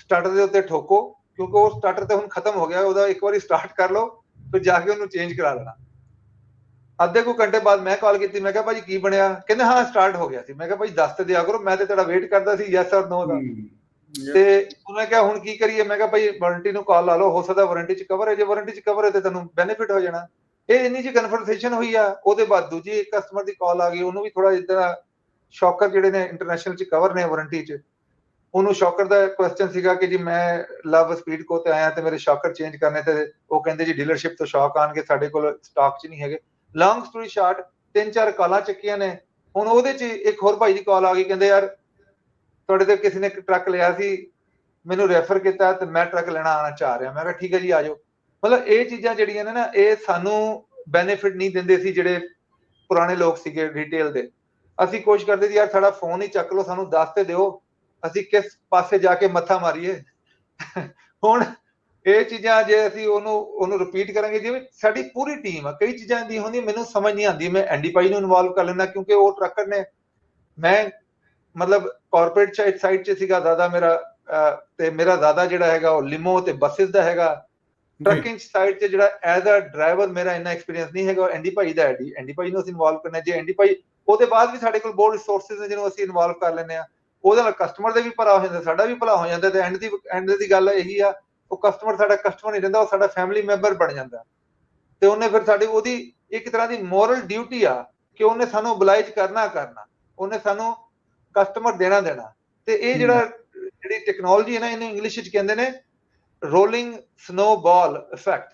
Speaker 2: ਸਟਾਰਟਰ ਦੇ ਉੱਤੇ ਠੋਕੋ, ਕਿਉਂਕਿ ਉਹ ਸਟਾਰਟਰ ਤੇ ਹੁਣ ਖਤਮ ਹੋ ਗਿਆ, ਉਹਦਾ ਇੱਕ ਵਾਰੀ ਸਟਾਰਟ ਕਰ ਲਓ, ਫਿਰ ਜਾ ਕੇ ਉਹਨੂੰ ਚੇਂਜ ਕਰਾ ਲੈਣਾ। ਅੱਧੇ ਕੁ ਘੰਟੇ ਬਾਅਦ ਮੈਂ ਕਾਲ ਕੀਤੀ, ਮੈਂ ਕਿਹਾ ਭਾਜੀ ਕੀ ਬਣਿਆ? ਕਹਿੰਦੇ ਹਾਂ ਸਟਾਰਟ ਹੋ ਗਿਆ ਸੀ। ਮੈਂ ਕਿਹਾ ਭਾਈ ਦੱਸ ਤੇ ਦਿਆ ਕਰੋ, ਮੈਂ ਤੇ ਤੁਹਾਡਾ ਵੇਟ ਕਰਦਾ ਸੀ ਯੈਸ ਔਰ ਨੋ ਦਾ। ਤੇ ਉਹਨੇ ਕਿਹਾ ਹੁਣ ਕੀ ਕਰੀਏ? ਮੈਂ ਕਿਹਾ ਭਾਈ ਵਾਰੰਟੀ ਨੂੰ ਕਾਲ ਲਾ ਲਓ, ਹੋ ਸਕਦਾ ਵਾਰੰਟੀ 'ਚ ਕਵਰ ਹੈ, ਜੇ ਵਾਰੰਟੀ 'ਚ ਕਵਰ ਹੈ ਤੇ ਤੁਹਾਨੂੰ ਬੈਨੀਫਿਟ ਹੋ ਜਾਣਾ। ਇਹ ਇੰਨੀ ਜਿਹੀ ਕਨਵਰਸੇਸ਼ਨ ਹੋਈ ਆ। ਉਹਦੇ ਬਾਅਦ ਦੂਜੀ ਕਸਟਮਰ ਦੀ ਕਾਲ ਆ ਗਈ, ਉਹਨੂੰ ਵੀ ਥੋੜਾ ਜਿਹਾ ਸ਼ੌਕਰ ਜਿਹੜੇ ਨੇ ਇੰਟਰਨੈਸ਼ਨਲ 'ਚ ਕਵਰ ਨੇ ਵਾਰੰਟੀ 'ਚ, ਉਹਨੂੰ ਸ਼ੌਕਰ ਦਾ ਕੁਐਸਚਨ ਸੀਗਾ ਕਿ ਜੀ ਮੈਂ ਲਵ ਸਪੀਡ ਕੋ ਤੇ ਆਇਆ ਤੇ ਮੇਰੇ ਸ਼ੌਕਰ ਚੇਂਜ ਕਰਨੇ, ਤੇ ਉਹ ਕਹਿੰਦੇ ਜੀ ਡੀਲਰਸ਼ਿਪ ਤੋਂ ਸ਼ੌਕ ਆਣਗੇ, ਸਾਡੇ ਕੋਲ ਸਟਾਕ 'ਚ ਨਹੀਂ ਹੈਗੇ। ਲੌਂਗ ਸਟੋਰੀ ਸ਼ਾਰਟ, 3-4 ਕਾਲਾਂ ਚੱਕੀਆਂ ਨੇ। ਹੁਣ ਉਹਦੇ 'ਚ ਇੱਕ ਹੋਰ ਭਾਈ ਦੀ ਕਾਲ ਆ ਗਈ, ਕਹਿੰਦੇ ਯਾਰ ਤੁਹਾਡੇ ਤੇ ਕਿਸੇ ਨੇ ਇੱਕ ਟਰੱਕ ਲਿਆ ਸੀ, ਮੈਨੂੰ ਰੈਫਰ ਕੀਤਾ ਤੇ ਮੈਂ ਟਰੱਕ ਲੈਣਾ ਆਉਣਾ ਚਾਹ ਰਿਹਾ। ਮੈਂ ਕਿਹਾ ਠੀਕ ਹੈ ਜੀ ਆ ਜਾਓ। ਮਤਲਬ ਇਹ ਚੀਜ਼ਾਂ ਜਿਹੜੀਆਂ ਨੇ ਨਾ, ਇਹ ਸਾਨੂੰ ਬੈਨੀਫਿਟ ਨਹੀਂ ਦਿੰਦੇ ਸੀ ਜਿਹੜੇ ਪੁਰਾਣੇ ਲੋਕ ਸੀਗੇ ਰੀਟੇਲ ਦੇ, ਅਸੀਂ ਕੋਸ਼ਿਸ਼ ਕਰਦੇ ਸੀ ਯਾਰ ਸਾਡਾ ਫੋਨ ਹੀ ਚੱਕ ਲਓ, ਸਾਨੂੰ ਦੱਸ ਤੇ ਦਿਓ ਅਸੀਂ ਕਿਸ ਪਾਸੇ ਜਾ ਕੇ ਮੱਥਾ ਮਾਰੀਏ। ਹੁਣ ਇਹ ਚੀਜ਼ਾਂ ਜੇ ਅਸੀਂ ਉਹਨੂੰ ਰਿਪੀਟ ਕਰਾਂਗੇ, ਜਿਵੇਂ ਸਾਡੀ ਪੂਰੀ ਟੀਮ ਆ, ਕਈ ਚੀਜ਼ਾਂ ਦੀ ਹੁੰਦੀ ਮੈਨੂੰ ਸਮਝ ਨਹੀਂ ਆਉਂਦੀ, ਮੈਂ ਐਂਡੀ ਭਾਈ ਨੂੰ ਇਨਵੋਲਵ ਕਰ ਲੈਂਦਾ ਕਿਉਂਕਿ ਉਹ ਟਰੱਕਰ ਨੇ, ਮੈਂ ਮਤਲਬ ਕਾਰਪੋਰੇਟ ਸਾਈਡ 'ਚ ਸੀਗਾ ਜ਼ਿਆਦਾ ਮੇਰਾ, ਤੇ ਮੇਰਾ ਜ਼ਿਆਦਾ ਜਿਹੜਾ ਹੈਗਾ ਉਹ ਲਿਮੋ ਤੇ ਬੱਸਿਸ ਦਾ ਹੈਗਾ। ਟਰੱਕਿੰਗ ਸਾਈਡ 'ਚ ਜਿਹੜਾ ਐਜ਼ ਅ ਡਰਾਈਵਰ ਮੇਰਾ ਇੰਨਾ ਐਕਸਪੀਰੀਅੰਸ ਨਹੀਂ ਹੈਗਾ, ਐਂਡੀ ਭਾਈ ਦਾ ਐਂਡੀ ਭਾਈ ਨੂੰ ਅਸੀਂ ਇਨਵੋਲਵ ਕਰਨਾ। ਜੇ ਐਂਡੀ ਭਾਈ, ਉਹਦੇ ਬਾਅਦ ਵੀ ਸਾਡੇ ਕੋਲ ਬਹੁਤ ਰਿਸੋਰਸਿਸ ਨੇ ਜਿਹਨੂੰ ਅਸੀਂ ਇਨਵੋਲਵ ਕਰ ਲੈਂਦੇ ਹਾਂ, ਉਹਦੇ ਨਾਲ ਕਸਟਮਰ ਦੇ ਵੀ ਭਲਾ ਹੋ ਜਾਂਦਾ, ਸਾਡਾ ਵੀ ਭਲਾ ਹੋ ਜਾਂਦਾ। ਤੇ ਐਂਡ ਦੀ ਗੱਲ ਇਹੀ ਆ, ਉਹ ਕਸਟਮਰ ਸਾਡਾ ਕਸਟਮਰ ਨਹੀਂ ਰਹਿੰਦਾ, ਉਹ ਸਾਡਾ ਫੈਮਿਲੀ ਮੈਂਬਰ ਬਣ ਜਾਂਦਾ। ਤੇ ਉਹਨੇ ਫਿਰ ਸਾਡੀ ਉਹਦੀ ਇੱਕ ਤਰ੍ਹਾਂ ਦੀ ਮੋਰਲ ਡਿਊਟੀ ਆ ਕਿ ਉਹਨੇ ਸਾਨੂੰ ਓਬਲਾਈਜ ਕਰਨਾ, ਉਹਨੇ ਸਾਨੂੰ ਕਸਟਮਰ ਦੇਣਾ। ਤੇ ਇਹ ਜਿਹੜੀ ਟੈਕਨੋਲੋਜੀ ਹੈ ਨਾ, ਇਹਨੂੰ ਇੰਗਲਿਸ਼ ਵਿੱਚ ਕਹਿੰਦੇ ਨੇ ਰੋਲਿੰਗ ਸਨੋਬਾਲ ਇਫੈਕਟ।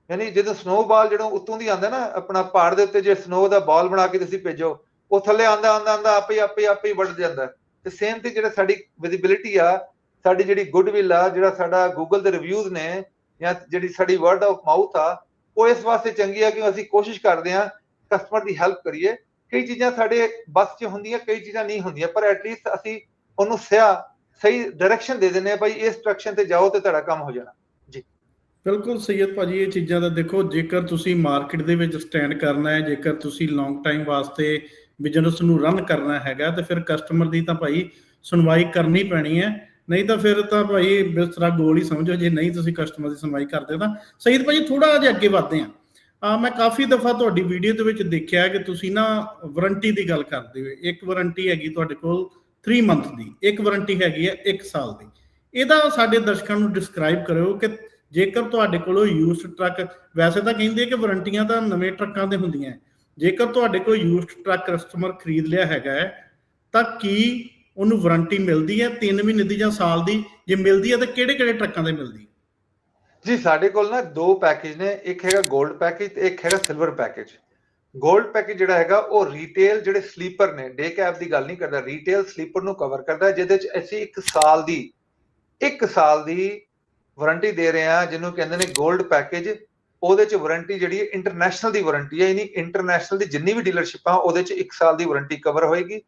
Speaker 2: ਯਾਨੀ ਜਦੋਂ ਸਨੋਬਾਲ ਜਦੋਂ ਉੱਤੋਂ ਦੀ ਆਉਂਦਾ ਨਾ, ਆਪਣਾ ਪਹਾੜ ਦੇ ਉੱਤੇ ਜੇ ਸਨੋ ਦਾ ਬਾਲ ਬਣਾ ਕੇ ਤੁਸੀਂ ਭੇਜੋ, ਉਹ ਥੱਲੇ ਆਉਂਦਾ ਆਪੇ ਹੀ ਵੱਢ ਜਾਂਦਾ। ਤੇ ਸੇਮ ਤੇ ਜਿਹੜਾ ਸਾਡੀ ਵਿਜ਼ਿਬਿਲਿਟੀ ਆ, ਸਾਡੀ ਜਿਹੜੀ ਗੁੱਡਵਿਲ ਆ, ਜਿਹੜਾ ਸਾਡਾ ਗੂਗਲ ਦੇ ਰਿਵਿਊਜ਼ ਨੇ, ਜਾਂ ਜਿਹੜੀ ਸਾਡੀ ਵਰਡ ਆਫ ਮਾਊਥ ਆ, ਉਹ ਇਸ ਵਾਸਤੇ ਚੰਗੀ ਆ ਕਿ ਅਸੀਂ ਕੋਸ਼ਿਸ਼ ਕਰਦੇ ਹਾਂ ਕਸਟਮਰ ਦੀ ਹੈਲਪ ਕਰੀਏ। ਕਈ ਚੀਜ਼ਾਂ ਸਾਡੇ ਬਸ 'ਚ ਹੁੰਦੀਆਂ, ਕਈ ਚੀਜ਼ਾਂ ਨਹੀਂ ਹੁੰਦੀਆਂ, ਪਰ ਐਟਲੀਸਟ ਅਸੀਂ ਉਹਨੂੰ ਸਹੀ ਡਾਇਰੈਕਸ਼ਨ ਦੇ ਦਿੰਦੇ ਆ, ਭਾਈ ਇਸ ਡਾਇਰੈਕਸ਼ਨ ਤੇ ਜਾਓ ਤੇ ਤੁਹਾਡਾ ਕੰਮ ਹੋ ਜਾਣਾ। ਜੀ
Speaker 1: ਬਿਲਕੁਲ ਸੈਯਦ ਭਾਜੀ, ਇਹ ਚੀਜ਼ਾਂ ਦਾ ਦੇਖੋ, ਜੇਕਰ ਤੁਸੀਂ ਮਾਰਕੀਟ ਦੇ ਵਿੱਚ ਸਟੈਂਡ ਕਰਨਾ ਹੈ, ਜੇਕਰ ਤੁਸੀਂ ਲੌਂਗ ਟਾਈਮ ਵਾਸਤੇ ਬਿਜ਼ਨਸ ਨੂੰ ਰਨ ਕਰਨਾ ਹੈਗਾ, ਤੇ ਫਿਰ ਕਸਟਮਰ ਦੀ ਤਾਂ ਭਾਈ ਸੁਣਵਾਈ ਕਰਨੀ ਪੈਣੀ ਹੈ। ਨਹੀਂ ਤਾਂ ਫਿਰ ਤਾਂ ਭਾਈ ਬਿਸਤਰਾ ਗੋਲ ਹੀ ਸਮਝੋ, ਜੇ ਨਹੀਂ ਤੁਸੀਂ ਕਸਟਮਰ ਦੀ ਸੁਣਵਾਈ ਕਰਦੇ ਤਾਂ। ਸੈਯਦ ਭਾਜੀ ਥੋੜਾ ਜਿਹਾ ਅੱਗੇ ਵਧਦੇ ਹਾਂ। ਮੈਂ ਕਾਫੀ ਦਫਾ ਤੁਹਾਡੀ ਵੀਡੀਓ ਦੇ ਵਿੱਚ ਦੇਖਿਆ ਕਿ ਤੁਸੀਂ ਨਾ ਵਾਰੰਟੀ ਦੀ ਗੱਲ ਕਰਦੇ ਹੋ। ਇੱਕ ਵਾਰੰਟੀ ਹੈਗੀ ਤੁਹਾਡੇ ਕੋਲ 3 ਮੰਥ ਦੀ, ਇੱਕ ਵਾਰੰਟੀ ਹੈਗੀ ਹੈ 1 ਸਾਲ ਦੀ। ਇਹਦਾ ਸਾਡੇ ਦਰਸ਼ਕਾਂ ਨੂੰ ਡਿਸਕ੍ਰਾਈਬ ਕਰਿਓ ਕਿ ਜੇਕਰ ਤੁਹਾਡੇ ਕੋਲ ਯੂਜ਼ਡ ਟਰੱਕ, ਵੈਸੇ ਤਾਂ ਕਹਿੰਦੇ ਕਿ ਵਾਰੰਟੀਆਂ ਤਾਂ ਨਵੇਂ ਟਰੱਕਾਂ ਤੇ ਹੁੰਦੀਆਂ, ਜੇਕਰ ਤੁਹਾਡੇ ਕੋਲ ਯੂਜ਼ਡ ਟਰੱਕ ਕਸਟਮਰ ਖਰੀਦ ਲਿਆ ਹੈਗਾ ਹੈ ਤਾਂ ਕੀ ਉਹਨੂੰ ਵਾਰੰਟੀ ਮਿਲਦੀ ਹੈ 3 ਮਹੀਨੇ ਦੀ ਜਾਂ ਸਾਲ ਦੀ? ਜੇ ਮਿਲਦੀ ਹੈ ਤਾਂ ਕਿਹੜੇ ਟਰੱਕਾਂ ਤੇ ਮਿਲਦੀ ਹੈ?
Speaker 2: ਜੀ ਸਾਡੇ ਕੋਲ ਨਾ 2 ਪੈਕੇਜ ਨੇ, ਇੱਕ ਹੈਗਾ 골ਡ ਪੈਕੇਜ ਤੇ ਇੱਕ ਹੈਗਾ ਸਿਲਵਰ ਪੈਕੇਜ। 골ਡ ਪੈਕੇਜ ਜਿਹੜਾ ਹੈਗਾ ਉਹ ਰੀਟੇਲ ਜਿਹੜੇ ਸਲੀਪਰ ਨੇ, ਡੇ ਕੈਬ ਦੀ ਗੱਲ ਨਹੀਂ ਕਰਦਾ, ਰੀਟੇਲ ਸਲੀਪਰ ਨੂੰ ਕਵਰ ਕਰਦਾ, ਜਿਹਦੇ 'ਚ ਅਸੀਂ 1 ਸਾਲ ਦੀ ਵਾਰੰਟੀ ਦੇ ਰਹੇ ਹਾਂ, ਜਿਹਨੂੰ ਕਹਿੰਦੇ ਨੇ 골ਡ ਪੈਕੇਜ। ਉਹਦੇ 'ਚ ਵਾਰੰਟੀ ਜਿਹੜੀ ਹੈ ਇੰਟਰਨੈਸ਼ਨਲ ਦੀ ਵਾਰੰਟੀ ਹੈ, ਯਾਨੀ ਇੰਟਰਨੈਸ਼ਨਲ ਦੀ ਜਿੰਨੀ ਵੀ ਡੀਲਰਸ਼ਿਪ ਆ ਉਹਦੇ 'ਚ 1 ਸਾਲ ਦੀ ਵਾਰੰਟੀ ਕਵਰ ਹੋਏਗੀ।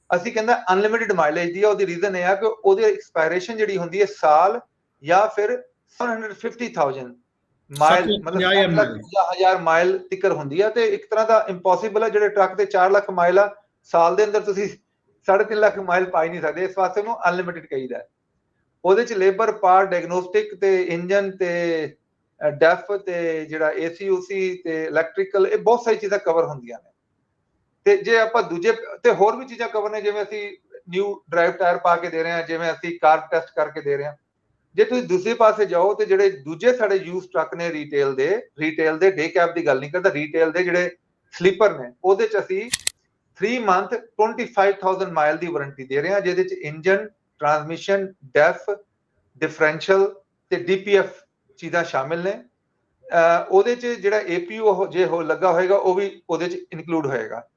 Speaker 2: ਅਸੀਂ ਕਹਿੰਦਾ ਅਨਲਿਮਿਟਿਡ ਮਾਈਲੇਜ ਦੀ ਆ। ਉਹਦੀ ਰੀਜ਼ਨ ਇਹ ਆ ਕਿ ਉਹਦੀ ਐਕਸਪਾਇਰੇਸ਼ਨ ਜਿਹੜੀ ਹੁੰਦੀ ਹੈ ਸਾਲ ਜਾਂ ਫਿਰ 750,000 ਮਾਈਲ, ਮਤਲਬ 7,00,000 ਮਾਈਲ ਤਿੱਕਰ ਹੁੰਦੀ ਆ। ਤੇ ਇੱਕ ਤਰ੍ਹਾਂ ਦਾ ਇੰਪੋਸੀਬਲ ਹੈ, ਜਿਹੜੇ ਟਰੱਕ ਦੇ 4 ਲੱਖ ਮਾਈਲ ਆ, ਸਾਲ ਦੇ ਅੰਦਰ ਤੁਸੀਂ 3.5 ਲੱਖ ਮਾਈਲ ਪਾ ਹੀ ਨਹੀਂ ਸਕਦੇ, ਇਸ ਵਾਸਤੇ ਉਹਨੂੰ ਅਨਲਿਮਿਟਿਡ ਕਹੀਦਾ। ਉਹਦੇ 'ਚ ਲੇਬਰ, ਪਾਰਟ, ਡਾਇਗਨੋਸਟਿਕ ਤੇ ਇੰਜਨ ਤੇ ਡੈਫ ਤੇ ਜਿਹੜਾ ACUC ਤੇ ਇਲੈਕਟ੍ਰੀਕਲ, ਇਹ ਬਹੁਤ ਸਾਰੀ ਚੀਜ਼ਾਂ ਕਵਰ ਹੁੰਦੀਆਂ ਨੇ। ਤੇ ਜੇ ਆਪਾਂ ਦੂਜੇ ਤੇ ਹੋਰ ਵੀ ਚੀਜ਼ਾਂ ਕਵਰ ਨੇ, ਜਿਵੇਂ ਅਸੀਂ ਨਿਊ ਡਰਾਈਵ ਟਾਇਰ ਪਾ ਕੇ ਦੇ ਰਹੇ ਹਾਂ, ਜਿਵੇਂ ਅਸੀਂ ਕਾਰ ਟੈਸਟ ਕਰਕੇ ਦੇ ਰਹੇ ਹਾਂ। ਜੇ ਤੁਸੀਂ ਦੂਸਰੇ ਪਾਸੇ ਜਾਓ ਤੇ ਜਿਹੜੇ ਦੂਜੇ ਸਾਡੇ ਯੂਜ਼ ਟਰੱਕ ਨੇ ਰੀਟੇਲ ਦੇ ਡੇ ਕੈਬ ਦੀ ਗੱਲ ਨਹੀਂ ਕਰਦਾ, ਰੀਟੇਲ ਦੇ ਜਿਹੜੇ ਸਲੀਪਰ ਨੇ, ਉਹਦੇ 'ਚ ਅਸੀਂ 3 ਮੰਥ 25,000 ਮਾਈਲ ਦੀ ਵਾਰੰਟੀ ਦੇ ਰਹੇ ਹਾਂ, ਜਿਹਦੇ 'ਚ ਇੰਜਨ, ਟਰਾਂਸਮਿਸ਼ਨ, ਡੈਫ, ਡਿਫਰੈਂਸ਼ੀਅਲ ਤੇ DPF ਚੀਜ਼ਾਂ ਸ਼ਾਮਿਲ ਨੇ। ਉਹਦੇ 'ਚ ਜਿਹੜਾ APU ਜੇ ਲੱਗਾ ਹੋਏਗਾ ਉਹ ਵੀ ਉਹਦੇ 'ਚ ਇਨਕਲੂਡ ਹੋਏਗਾ।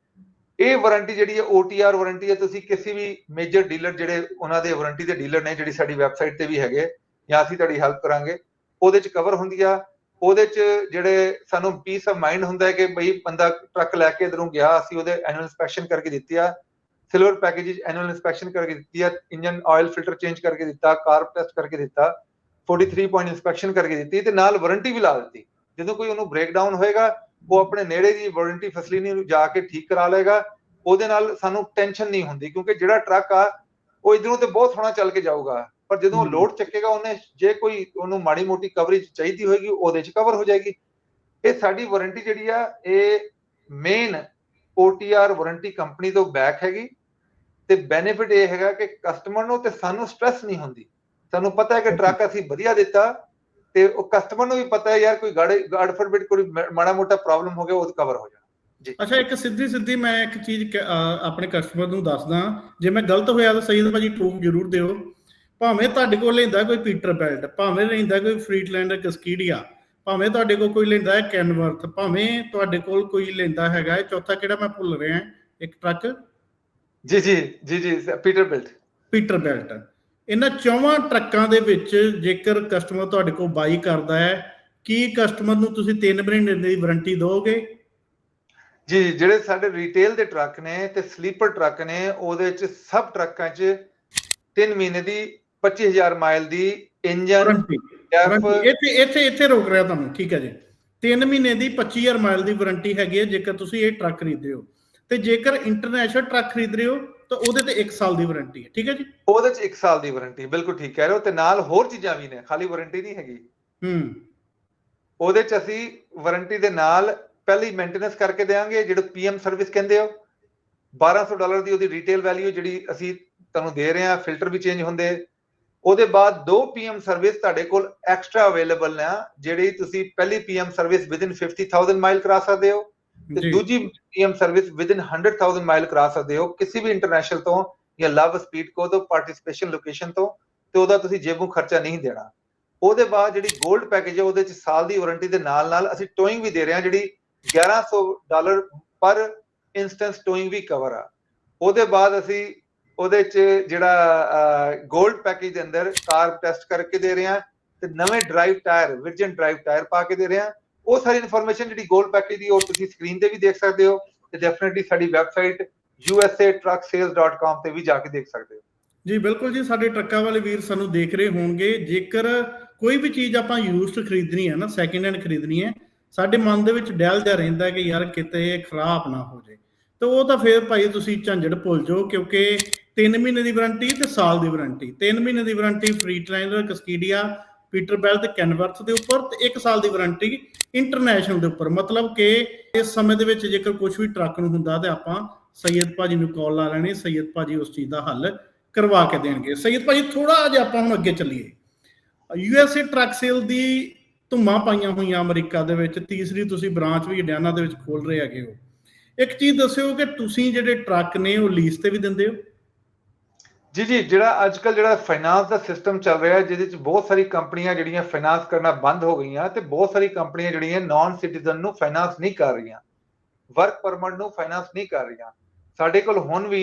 Speaker 2: ਇਹ ਵਾਰੰਟੀ ਜਿਹੜੀ ਹੈ OTR ਵਾਰੰਟੀ ਹੈ, ਤੁਸੀਂ ਕਿਸੇ ਵੀ ਮੇਜਰ ਡੀਲਰ ਜਿਹੜੇ ਉਹਨਾਂ ਦੇ ਵਾਰੰਟੀ ਦੇ ਡੀਲਰ ਨੇ, ਜਿਹੜੀ ਸਾਡੀ ਵੈਬਸਾਈਟ ਤੇ ਵੀ ਹੈਗੇ ਜਾਂ ਅਸੀਂ ਤੁਹਾਡੀ ਹੈਲਪ ਕਰਾਂਗੇ, ਉਹਦੇ 'ਚ ਕਵਰ ਹੁੰਦੀ ਆ। ਉਹਦੇ 'ਚ ਜਿਹੜੇ ਸਾਨੂੰ ਪੀਸ ਆਫ ਮਾਈਂਡ ਹੁੰਦਾ ਹੈ ਕਿ ਬਈ ਬੰਦਾ ਟਰੱਕ ਲੈ ਕੇ ਇਧਰੋਂ ਗਿਆ, ਅਸੀਂ ਉਹਦੇ ਐਨੂਅਲ ਇੰਸਪੈਕਸ਼ਨ ਕਰਕੇ ਦਿੱਤੀ ਆ। ਸਿਲਵਰ ਪੈਕੇਜ ਵਿੱਚ ਐਨੂਅਲ ਇੰਸਪੈਕਸ਼ਨ ਕਰਕੇ ਦਿੱਤੀ ਆ, ਇੰਜਨ ਆਇਲ ਫਿਲਟਰ ਚੇਂਜ ਕਰਕੇ ਦਿੱਤਾ, ਕਾਰਬ ਟੈਸਟ ਕਰਕੇ ਦਿੱਤਾ, 43 ਪੁਆਇੰਟ ਇੰਸਪੈਕਸ਼ਨ ਕਰਕੇ ਦਿੱਤੀ ਤੇ ਨਾਲ ਵਾਰੰਟੀ ਵੀ ਲਾ ਦਿੱਤੀ। ਜਦੋਂ ਕੋਈ ਉਹਨੂੰ ਬ੍ਰੇਕਡਾਊਨ ਹੋਏਗਾ, ਉਹ ਆਪਣੇ ਨੇੜੇ ਦੀ ਵਾਰੰਟੀ ਫੈਸਿਲਿਟੀ ਨੂੰ ਜਾ ਕੇ ਠੀਕ ਕਰਾ ਲਏਗਾ। ਉਹਦੇ ਨਾਲ ਸਾਨੂੰ ਟੈਨਸ਼ਨ ਨਹੀਂ ਹੁੰਦੀ, ਕਿਉਂਕਿ ਜਿਹੜਾ ਟਰੱਕ ਆ ਉਹ ਇਧਰੋਂ ਤੇ ਬਹੁਤ ਸੋਹਣਾ ਚੱਲ ਕੇ ਜਾਊਗਾ, ਪਰ ਜਦੋਂ ਲੋਡ ਚੱਕੇਗਾ, ਉਹਨੇ ਜੇ ਕੋਈ ਉਹਨੂੰ ਮਾੜੀ ਮੋਟੀ ਕਵਰੇਜ ਚਾਹੀਦੀ ਹੋਏਗੀ, ਉਹਦੇ 'ਚ ਕਵਰ ਹੋ ਜਾਏਗੀ। ਇਹ ਸਾਡੀ ਵਾਰੰਟੀ ਜਿਹੜੀ ਆ, ਇਹ ਮੇਨ OTR ਵਾਰੰਟੀ ਕੰਪਨੀ ਤੋਂ ਬੈਕ ਹੈਗੀ। ਤੇ ਬੈਨੀਫਿਟ ਇਹ ਹੈਗਾ ਕਿ ਕਸਟਮਰ ਨੂੰ ਤੇ ਸਾਨੂੰ ਸਟ੍ਰੈਸ ਨਹੀਂ ਹੁੰਦੀ। ਸਾਨੂੰ ਪਤਾ ਹੈ ਕਿ ਟਰੱਕ ਅਸੀਂ ਵਧੀਆ ਦਿੱਤਾ, ਤੇ ਉਹ ਕਸਟਮਰ ਨੂੰ ਵੀ ਪਤਾ ਹੈ ਯਾਰ ਕੋਈ ਗਾਡ ਫੋਰਬਿਡ ਕੋਈ ਮਾੜਾ ਮੋਟਾ ਪ੍ਰੋਬਲਮ ਹੋ ਗਿਆ, ਉਹ ਕਵਰ ਹੋ ਜਾਣਾ। ਜੀ
Speaker 1: ਅੱਛਾ, ਇੱਕ ਸਿੱਧੀ ਮੈਂ ਇੱਕ ਚੀਜ਼ ਆਪਣੇ ਕਸਟਮਰ ਨੂੰ ਦੱਸਦਾ, ਜੇ ਮੈਂ ਗਲਤ ਹੋਇਆ ਤਾਂ ਸੈਯਦ ਭਾਜੀ ਟੂਕ ਜ਼ਰੂਰ ਦਿਓ। ਭਾਵੇਂ ਤੁਹਾਡੇ ਕੋਲ ਲੈਂਦਾ ਕੋਈ ਪੀਟਰ ਬੈਲਟ, ਭਾਵੇਂ ਲੈਂਦਾ ਕੋਈ ਫਰੀਡਲੈਂਡ ਕਸਕੀਡੀਆ, ਭਾਵੇਂ ਤੁਹਾਡੇ ਕੋਲ ਕੋਈ ਲੈਂਦਾ ਹੈ ਕੈਨਵਰਥ, ਭਾਵੇਂ ਤੁਹਾਡੇ ਕੋਲ ਕੋਈ ਲੈਂਦਾ ਹੈਗਾ ਹੈ, ਚੌਥਾ ਕਿਹੜਾ ਮੈਂ ਭੁੱਲ ਰਿਹਾ, ਇੱਕ ਟਰੱਕ,
Speaker 2: ਜੀ ਪੀਟਰ ਬੈਲਟ।
Speaker 1: ਇਹਨਾਂ 4 ਟਰੱਕਾਂ ਦੇ ਵਿੱਚ ਜੇਕਰ ਕਸਟਮਰ ਤੁਹਾਡੇ ਕੋਲ ਬਾਈ ਕਰਦਾ ਹੈ, ਕੀ ਕਸਟਮਰ ਨੂੰ ਤੁਸੀਂ 3 ਮਹੀਨੇ ਦੀ ਵਾਰੰਟੀ ਦਿਓਗੇ?
Speaker 2: ਜੀ ਜਿਹੜੇ ਸਾਡੇ ਰੀਟੇਲ ਦੇ ਟਰੱਕ ਨੇ ਤੇ ਸਲੀਪਰ ਟਰੱਕ ਨੇ, ਉਹਦੇ ਚ ਸਭ ਟਰੱਕਾਂ ਚ 3 ਮਹੀਨੇ ਦੀ 25,000 ਮਾਈਲ ਦੀ ਇੰਜਨ
Speaker 1: ਵਾਰੰਟੀ ਇੱਥੇ ਰੋਕ ਰਿਹਾ ਤੁਹਾਨੂੰ, ਠੀਕ ਹੈ ਜੀ। 3 ਮਹੀਨੇ ਦੀ 25,000 ਮਾਈਲ ਦੀ ਵਾਰੰਟੀ ਹੈਗੀ ਹੈ ਜੇਕਰ ਤੁਸੀਂ ਇਹ ਟਰੱਕ ਖਰੀਦ ਰਹੇ ਹੋ, ਤੇ ਜੇਕਰ ਇੰਟਰਨੈਸ਼ਨਲ ਟਰੱਕ ਖਰੀਦ ਰਹੇ ਹੋ ਤਾਂ ਉਹਦੇ ਤੇ 1 ਸਾਲ ਦੀ ਵਾਰੰਟੀ ਹੈ, ਠੀਕ ਹੈ ਜੀ।
Speaker 2: ਉਹਦੇ ਚ 1 ਸਾਲ ਦੀ ਵਾਰੰਟੀ, ਬਿਲਕੁਲ ਠੀਕ ਕਹਿ ਰਹੇ ਹੋ। ਤੇ ਨਾਲ ਹੋਰ ਚੀਜ਼ਾਂ ਵੀ ਨੇ, ਖਾਲੀ ਵਾਰੰਟੀ ਨਹੀਂ ਹੈਗੀ। ਉਹਦੇ ਚ ਅਸੀਂ ਵਾਰੰਟੀ ਦੇ ਨਾਲ ਪਹਿਲੀ ਮੇਨਟੇਨੈਂਸ ਕਰਕੇ ਦੇਵਾਂਗੇ, ਜਿਹੜੇ PM ਸਰਵਿਸ ਕਹਿੰਦੇ ਹੋ। $1,200 ਦੀ ਉਹਦੀ ਰੀਟੇਲ ਵੈਲਿਊ ਜਿਹੜੀ ਅਸੀਂ ਤੁਹਾਨੂੰ ਦੇ ਰਹੇ ਹਾਂ, ਫਿਲਟਰ ਵੀ ਚੇਂਜ ਹੁੰਦੇ। ਉਹਦੇ ਬਾਅਦ 2 PM ਸਰਵਿਸ ਤੁਹਾਡੇ ਕੋਲ ਐਕਸਟਰਾ ਅਵੇਲੇਬਲ ਨੇ, ਜਿਹੜੀ ਤੁਸੀਂ ਪਹਿਲੀ PM ਸਰਵਿਸ ਵਿਦਿਨ 50,000 ਮਾਈਲ ਕਰਾ ਸਕਦੇ ਹੋ, ਤੇ ਦੂਜੀ PM ਸਰਵਿਸ ਵਿਦਿਨ 100,000 ਮਾਈਲ ਕਰਾ ਸਕਦੇ ਹੋ, ਕਿਸੇ ਵੀ ਇੰਟਰਨੈਸ਼ਨਲ ਤੋਂ ਜਾਂ ਲਵ ਸਪੀਡ ਕੋ ਤੋਂ ਪਾਰਟਿਸਿਪੇਸ਼ਨ ਲੋਕੇਸ਼ਨ ਤੋਂ, ਤੇ ਉਹਦਾ ਤੁਸੀਂ ਜੇਬੋਂ ਖਰਚਾ ਨਹੀਂ ਦੇਣਾ। ਉਹਦੇ ਬਾਅਦ ਜਿਹੜੀ 골ਡ ਪੈਕੇਜ ਹੈ, ਉਹਦੇ ਚ ਸਾਲ ਦੀ ਵਾਰੰਟੀ ਦੇ ਨਾਲ ਨਾਲ ਅਸੀਂ ਟੋਇੰਗ ਵੀ ਦੇ ਰਹੇ ਹਾਂ, ਜਿਹੜੀ $1,100 ਪਰ ਇੰਸਟੈਂਸ ਟੋਇੰਗ ਵੀ ਕਵਰ ਆ। ਉਹਦੇ ਬਾਅਦ ਅਸੀਂ ਉਹਦੇ ਚ ਜਿਹੜਾ 골ਡ ਪੈਕੇਜ ਦੇ ਅੰਦਰ ਕਾਰ ਟੈਸਟ ਕਰਕੇ ਦੇ ਰਹੇ ਹਾਂ, ਤੇ ਨਵੇਂ ਡਰਾਈਵ ਟਾਇਰ, ਵਿਰਜਨ ਡਰਾਈਵ ਟਾਇਰ ਪਾ ਕੇ ਦੇ ਰਹੇ ਹਾਂ। ਉਹ ਸਾਰੀ ਇਨਫੋਰਮੇਸ਼ਨ ਜਿਹੜੀ 골ਡ ਪੈਕੇਜ ਦੀ, ਉਹ ਤੁਸੀਂ ਸਕਰੀਨ ਤੇ ਵੀ ਦੇਖ ਸਕਦੇ ਹੋ, ਤੇ ਡੈਫੀਨਿਟਲੀ ਸਾਡੀ ਵੈਬਸਾਈਟ usatrucksales.com ਤੇ ਵੀ ਜਾ ਕੇ ਦੇਖ ਸਕਦੇ ਹੋ।
Speaker 1: ਜੀ ਬਿਲਕੁਲ ਜੀ, ਸਾਡੇ ਟਰੱਕਾਂ ਵਾਲੇ ਵੀਰ ਸਾਨੂੰ ਦੇਖ ਰਹੇ ਹੋਣਗੇ। ਜੇਕਰ ਕੋਈ ਵੀ ਚੀਜ਼ ਆਪਾਂ ਯੂਜ਼ਡ ਖਰੀਦਣੀ ਹੈ ਨਾ, ਸੈਕਿੰਡ ਹੈਂਡ ਖਰੀਦਣੀ ਹੈ, ਸਾਡੇ ਮਨ ਦੇ ਵਿੱਚ ਡੈਲ ਜਾ ਰਹਿੰਦਾ ਕਿ ਯਾਰ ਕਿਤੇ ਖਰਾਬ ਨਾ ਹੋ ਜਾਏ, ਤੇ ਉਹ ਤਾਂ ਫਿਰ ਭਾਈ ਤੁਸੀਂ ਝੰਜੜ ਭੁੱਲ ਜਾਓ, ਕਿਉਂਕਿ 3 ਮਹੀਨੇ ਦੀ ਵਾਰੰਟੀ ਤੇ ਸਾਲ ਦੀ ਵਾਰੰਟੀ। 3 ਮਹੀਨੇ ਦੀ ਵਾਰੰਟੀ ਫਰੀਟਲਾਈਨਰ, ਕਸਕੀਡੀਆ, ਪੀਟਰਬੈਲਟ ਤੇ ਕੈਨਵਰਥ ਦੇ ਉੱਪਰ, ਤੇ 1 ਸਾਲ ਦੀ ਵਾਰੰਟੀ ਇੰਟਰਨੈਸ਼ਨਲ ਦੇ ਉੱਪਰ। ਮਤਲਬ ਕਿ ਇਸ ਸਮੇਂ ਦੇ ਵਿੱਚ ਜੇਕਰ ਕੁਝ ਵੀ ਟਰੱਕ ਨੂੰ ਹੁੰਦਾ ਤੇ ਆਪਾਂ ਸੈਯਦ ਭਾਜੀ ਨੂੰ ਕਾਲ ਲਾ ਲੈਣੀ, ਸੈਯਦ ਭਾਜੀ ਉਸ ਚੀਜ਼ ਦਾ ਹੱਲ ਕਰਵਾ ਕੇ ਦੇਣਗੇ। ਸੈਯਦ ਭਾਜੀ ਥੋੜਾ ਜਿਹਾ ਆਪਾਂ ਹੁਣ ਅੱਗੇ ਚੱਲੀਏ। USA ਟਰੱਕ ਸੇਲ ਦੀ ਧੁੰਮਾਂ ਪਾਈਆਂ ਹੋਈਆਂ ਅਮਰੀਕਾ ਦੇ ਵਿੱਚ, ਤੀਸਰੀ ਤੁਸੀਂ ਬ੍ਰਾਂਚ ਵੀ ਇੰਡੀਆਨਾ ਦੇ ਵਿੱਚ ਖੋਲ ਰਹੇ ਹੈਗੇ ਹੋ। ਇੱਕ ਚੀਜ਼ ਦੱਸਿਓ ਕਿ ਤੁਸੀਂ ਜਿਹੜੇ ਟਰੱਕ ਨੇ ਉਹ ਲੀਜ਼ ਤੇ ਵੀ ਦਿੰਦੇ ਹੋ?
Speaker 2: ਜੀ ਜੀ, ਜਿਹੜਾ ਅੱਜ ਕੱਲ ਜਿਹੜਾ ਫਾਈਨਾਂਸ ਦਾ ਸਿਸਟਮ ਚੱਲ ਰਿਹਾ, ਜਿਹਦੇ ਚ ਬਹੁਤ ਸਾਰੀ ਕੰਪਨੀਆਂ ਜਿਹੜੀਆਂ ਫਾਈਨਾਂਸ ਕਰਨਾ ਬੰਦ ਹੋ ਗਈਆਂ, ਤੇ ਬਹੁਤ ਸਾਰੀ ਕੰਪਨੀਆਂ ਜਿਹੜੀਆਂ ਨਾਨ ਸਿਟੀਜ਼ਨ ਨੂੰ ਫਾਈਨਾਂਸ ਨਹੀਂ ਕਰ ਰਹੀਆਂ, ਵਰਕ ਪਰਮਿਟ ਨੂੰ ਫਾਈਨਾਂਸ ਨਹੀਂ ਕਰ ਰਹੀਆਂ। ਸਾਡੇ ਕੋਲ ਹੁਣ ਵੀ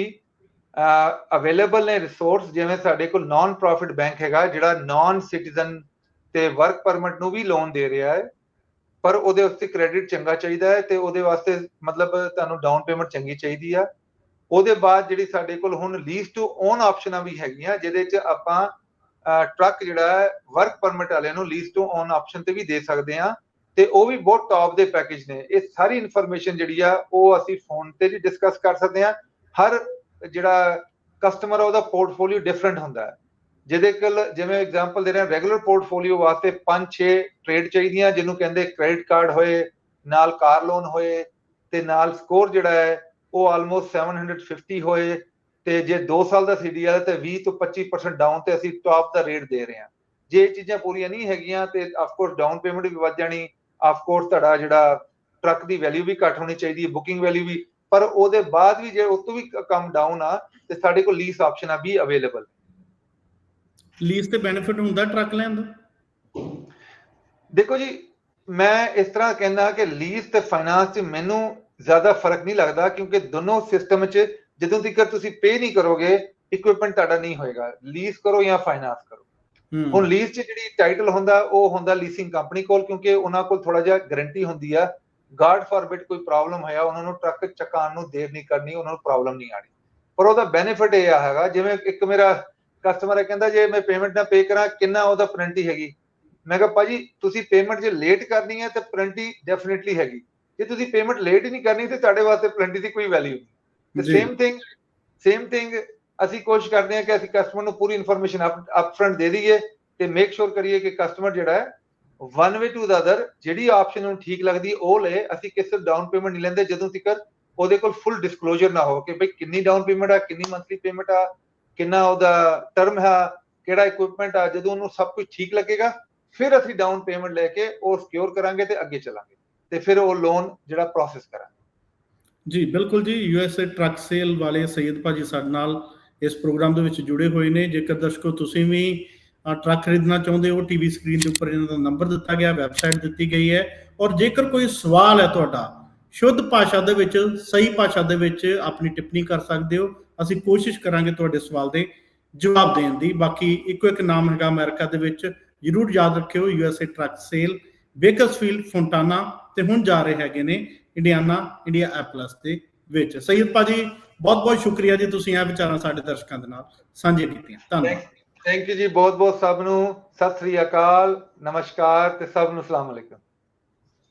Speaker 2: ਅਵੇਲੇਬਲ ਨੇ ਰਿਸੋਰਸ, ਜਿਵੇਂ ਸਾਡੇ ਕੋਲ ਨਾਨ ਪ੍ਰੋਫਿਟ ਬੈਂਕ ਹੈਗਾ, ਜਿਹੜਾ ਨਾਨ ਸਿਟੀਜ਼ਨ ਤੇ ਵਰਕ ਪਰਮਿਟ ਨੂੰ ਵੀ ਲੋਨ ਦੇ ਰਿਹਾ ਹੈ, ਪਰ ਉਹਦੇ ਉੱਤੇ ਕ੍ਰੈਡਿਟ ਚੰਗਾ ਚਾਹੀਦਾ ਹੈ, ਤੇ ਉਹਦੇ ਵਾਸਤੇ ਮਤਲਬ ਤੁਹਾਨੂੰ ਡਾਊਨ ਪੇਮੈਂਟ ਚੰਗੀ ਚਾਹੀਦੀ ਆ। ਉਹਦੇ ਬਾਅਦ ਜਿਹੜੀ ਸਾਡੇ ਕੋਲ ਹੁਣ ਲੀਜ਼ ਟੂ ਓਨ ਆਪਸ਼ਨਾਂ ਵੀ ਹੈਗੀਆਂ, ਜਿਹਦੇ ਚ ਆਪਾਂ ਟਰੱਕ ਜਿਹੜਾ ਵਰਕ ਪਰਮਿਟ ਵਾਲਿਆਂ ਨੂੰ ਲੀਜ਼ ਟੂ ਓਨ ਆਪਸ਼ਨ ਤੇ ਵੀ ਦੇ ਸਕਦੇ ਹਾਂ, ਤੇ ਉਹ ਵੀ ਬਹੁਤ ਟੌਪ ਦੇ ਪੈਕੇਜ ਨੇ। ਇਹ ਸਾਰੀ ਇਨਫੋਰਮੇਸ਼ਨ ਜਿਹੜੀ ਆ ਉਹ ਅਸੀਂ ਫੋਨ ਤੇ ਵੀ ਡਿਸਕਸ ਕਰ ਸਕਦੇ ਹਾਂ। ਹਰ ਜਿਹੜਾ ਕਸਟਮਰ ਆ ਉਹਦਾ ਪੋਰਟਫੋਲੀਓ ਡਿਫਰੈਂਟ ਹੁੰਦਾ ਹੈ। ਜਿਹਦੇ ਕੋਲ ਜਿਵੇਂ ਐਗਜ਼ਾਮਪਲ ਦੇ ਰਹੇ ਹਾਂ, ਰੈਗੂਲਰ ਪੋਰਟਫੋਲੀਓ ਵਾਸਤੇ 5-6 ਟ੍ਰੇਡ ਚਾਹੀਦੀਆਂ, ਜਿਹਨੂੰ ਕਹਿੰਦੇ ਕ੍ਰੈਡਿਟ ਕਾਰਡ ਹੋਏ, ਨਾਲ ਕਾਰ ਲੋਨ ਹੋਏ, ਤੇ ਨਾਲ ਸਕੋਰ ਜਿਹੜਾ ਹੈ ਉਹ ਆਲਮੋਸਟ 750 ਹੋਏ, ਤੇ ਜੇ 2 ਸਾਲ ਦਾ CDL ਤੇ 20 ਤੋਂ 25% ਡਾਊਨ ਤੇ ਅਸੀਂ ਟੌਪ ਦਾ ਰੇਟ ਦੇ ਰਹੇ ਹਾਂ। ਜੇ ਇਹ ਚੀਜ਼ਾਂ ਪੂਰੀਆਂ ਨਹੀਂ ਹੈਗੀਆਂ ਤੇ ਆਫਕੋਰਸ ਡਾਊਨ ਪੇਮੈਂਟ ਵੀ ਵੱਧ ਜਾਣੀ, ਆਫਕੋਰਸ ਤੁਹਾਡਾ ਜਿਹੜਾ ਟਰੱਕ ਦੀ ਵੈਲਿਊ ਵੀ ਘੱਟ ਹੋਣੀ ਚਾਹੀਦੀ ਹੈ, ਬੁਕਿੰਗ ਵੈਲਿਊ ਵੀ, ਪਰ ਉਹਦੇ ਬਾਅਦ ਵੀ ਜੇ ਉਸ ਤੋਂ ਵੀ ਕੰਮ ਡਾਊਨ ਆ ਤੇ ਸਾਡੇ ਕੋਲ ਲੀਜ਼ ਆਪਸ਼ਨਾਂ ਵੀ ਅਵੇਲੇਬਲ।
Speaker 1: ਲੀਜ਼ ਤੇ ਬੈਨੀਫਿਟ ਹੁੰਦਾ ਟਰੱਕ ਲੈਣ ਦਾ?
Speaker 2: ਦੇਖੋ ਜੀ, ਮੈਂ ਇਸ ਤਰ੍ਹਾਂ ਕਹਿੰਦਾ ਕਿ ਲੀਜ਼ ਤੇ ਫਾਈਨਾਂਸ 'ਚ ਮੈਨੂੰ ਜ਼ਿਆਦਾ ਫਰਕ ਨਹੀਂ ਲੱਗਦਾ, ਕਿਉਂਕਿ ਦੋਨੋਂ ਸਿਸਟਮ 'ਚ ਜਦੋਂ ਤੱਕ ਤੁਸੀਂ ਪੇ ਨਹੀਂ ਕਰੋਗੇ ਇਕਵਿਪਮੈਂਟ ਤੁਹਾਡਾ ਨਹੀਂ ਹੋਏਗਾ, ਲੀਜ਼ ਕਰੋ ਜਾਂ ਫਾਈਨਾਂਸ ਕਰੋ। ਹੁਣ ਲੀਜ਼ 'ਚ ਜਿਹੜੀ ਟਾਈਟਲ ਹੁੰਦਾ ਉਹ ਹੁੰਦਾ ਲੀਸਿੰਗ ਕੰਪਨੀ ਕੋਲ, ਕਿਉਂਕਿ ਉਹਨਾਂ ਕੋਲ ਥੋੜਾ ਜਿਹਾ ਗਾਰੰਟੀ ਹੁੰਦੀ ਆ, ਗਾਡ ਫॉरबिट ਕੋਈ ਪ੍ਰੋਬਲਮ ਹੋਇਆ ਉਹਨਾਂ ਨੂੰ ਟਰੱਕ ਚਕਾਉਣ ਨੂੰ ਦੇਰ ਨਹੀਂ ਕਰਨੀ, ਉਹਨਾਂ ਨੂੰ ਪ੍ਰੋਬਲਮ ਨਹੀਂ ਆਣੀ। ਪਰ ਉਹਦਾ ਬੈਨੀਫਿਟ ਇਹ ਹੈਗਾ, ਜਿਵੇਂ ਇੱਕ ਮੇਰਾ ਕਸਟਮਰ ਹੈ ਕਹਿੰਦਾ ਜੇ ਮੈਂ ਪੇਮੈਂਟ ਨਾ ਪੇ ਕਰਾਂ ਕਿੰਨਾ ਉਹਦਾ ਪੈਨਲਟੀ ਹੈਗੀ। ਮੈਂ ਕਿਹਾ ਭਾਜੀ ਤੁਸੀਂ ਪੇਮੈਂਟ ਜੇ ਲੇਟ ਕਰਨੀ ਹੈ ਤੇ ਪੈਨਲਟੀ ਡੈਫੀਨਿਟਲੀ ਹੈਗੀ, ਜੇ ਤੁਸੀਂ ਪੇਮੈਂਟ ਲੇਟ ਹੀ ਨਹੀਂ ਕਰਨੀ ਤੇ ਤੁਹਾਡੇ ਵਾਸਤੇ ਪੈਨਲਟੀ ਦੀ ਕੋਈ ਵੈਲਿਊ ਨਹੀਂ। ਤੇ ਸੇਮ ਥਿੰਗ ਅਸੀਂ ਕੋਸ਼ਿਸ਼ ਕਰਦੇ ਹਾਂ ਕਿ ਅਸੀਂ ਕਸਟਮਰ ਨੂੰ ਪੂਰੀ ਇਨਫੋਰਮੇਸ਼ਨ ਅਪਫਰੰਟ ਦੇ ਦਈਏ, ਤੇ ਮੇਕ ਸ਼ੋਰ ਕਰੀਏ ਕਿ ਕਸਟਮਰ ਜਿਹੜਾ ਹੈ one way to the other ਜਿਹੜੀ ਆਪਸ਼ਨ ਨੂੰ ਠੀਕ ਲੱਗਦੀ ਉਹ ਲਏ। ਅਸੀਂ ਕਿਸੇ ਡਾਊਨ ਪੇਮੈਂਟ ਨਹੀਂ ਲੈਂਦੇ ਜਦੋਂ ਤੱਕ ਉਹਦੇ ਕੋਲ ਫੁੱਲ ਡਿਸਕਲੋਜ਼ਰ ਨਾ ਹੋ ਕਿ ਬਈ ਕਿੰਨੀ ਡਾਊਨ ਪੇਮੈਂਟ ਆ, ਕਿੰਨੀ ਮੰਥਲੀ ਪੇਮੈਂਟ ਆ, ਕਿੰਨਾ ਉਹਦਾ ਟਰਮ ਹੈ, ਕਿਹੜਾ ਇਕਵਿਪਮੈਂਟ ਆ। ਜਦੋਂ ਉਹਨੂੰ ਸਭ ਕੁਝ ਠੀਕ ਲੱਗੇਗਾ ਫਿਰ ਅਸੀਂ ਡਾਊਨ ਪੇਮੈਂਟ ਲੈ ਕੇ ਉਹ ਸਿਕਿਉਰ ਕਰਾਂਗੇ ਤੇ ਅੱਗੇ ਚੱਲਾਂਗੇ, ਤੇ ਫਿਰ ਉਹ ਲੋਨ ਜਿਹੜਾ ਪ੍ਰੋਸੈਸ ਕਰਾਂਗੇ।
Speaker 1: ਜੀ ਬਿਲਕੁਲ ਜੀ, USA ਟਰੱਕ ਸੇਲ ਵਾਲੇ ਸੈਯਦ ਭਾਜੀ ਸਾਡੇ ਨਾਲ ਇਸ ਪ੍ਰੋਗਰਾਮ ਦੇ ਵਿੱਚ ਜੁੜੇ ਹੋਏ ਨੇ। ਜੇਕਰ ਦਰਸ਼ਕੋ ਤੁਸੀਂ ਵੀ ਟਰੱਕ ਖਰੀਦਣਾ ਚਾਹੁੰਦੇ ਹੋ, ਟੀਵੀ ਸਕਰੀਨ ਦੇ ਉੱਪਰ ਇਹਨਾਂ ਦਾ ਨੰਬਰ ਦਿੱਤਾ ਗਿਆ, ਵੈਬਸਾਈਟ ਦਿੱਤੀ ਗਈ ਹੈ, ਔਰ ਜੇਕਰ ਕੋਈ ਸਵਾਲ ਹੈ ਤੁਹਾਡਾ ਸ਼ੁੱਧ ਭਾਸ਼ਾ ਦੇ ਵਿੱਚ, ਸਹੀ ਭਾਸ਼ਾ ਦੇ ਵਿੱਚ ਆਪਣੀ ਟਿੱਪਣੀ ਕਰ ਸਕਦੇ ਹੋ। ਅਸੀਂ ਕੋਸ਼ਿਸ਼ ਕਰਾਂਗੇ ਤੁਹਾਡੇ ਸਵਾਲ ਦੇ ਜਵਾਬ ਦੇਣ ਦੀ। ਬਾਕੀ ਇੱਕੋ ਇੱਕ ਨਾਮ ਹੈਗਾ ਅਮਰੀਕਾ ਦੇ ਵਿੱਚ, ਜ਼ਰੂਰ ਯਾਦ ਰੱਖਿਓ, USA ਟਰੱਕ ਸੇਲ, ਬੇਕਰਸਫੀਲਡ, ਫੋਂਟਾਨਾ, ਤੇ ਹੁਣ ਜਾ ਰਹੇ ਹੈਗੇ ਨੇ ਇੰਡੀਆ ਐਪ ਪਲੱਸ ਦੇ ਵਿੱਚ। ਸਈਦ ਭਾਜੀ ਬਹੁਤ ਬਹੁਤ ਸ਼ੁਕਰੀਆ ਜੀ, ਤੁਸੀਂ ਇਹ ਵਿਚਾਰਾਂ ਸਾਡੇ ਦਰਸ਼ਕਾਂ ਦੇ ਨਾਲ ਸਾਂਝੇ ਕੀਤੀਆਂ। ਧੰਨਵਾਦ।
Speaker 2: ਥੈਂਕ ਯੂ ਜੀ, ਬਹੁਤ ਬਹੁਤ ਸਭ ਨੂੰ ਸਤਿ ਸ੍ਰੀ ਅਕਾਲ, ਨਮਸਕਾਰ ਤੇ ਸਭ ਨੂੰ ਸਲਾਮ ਅਲੈਕੁਮ।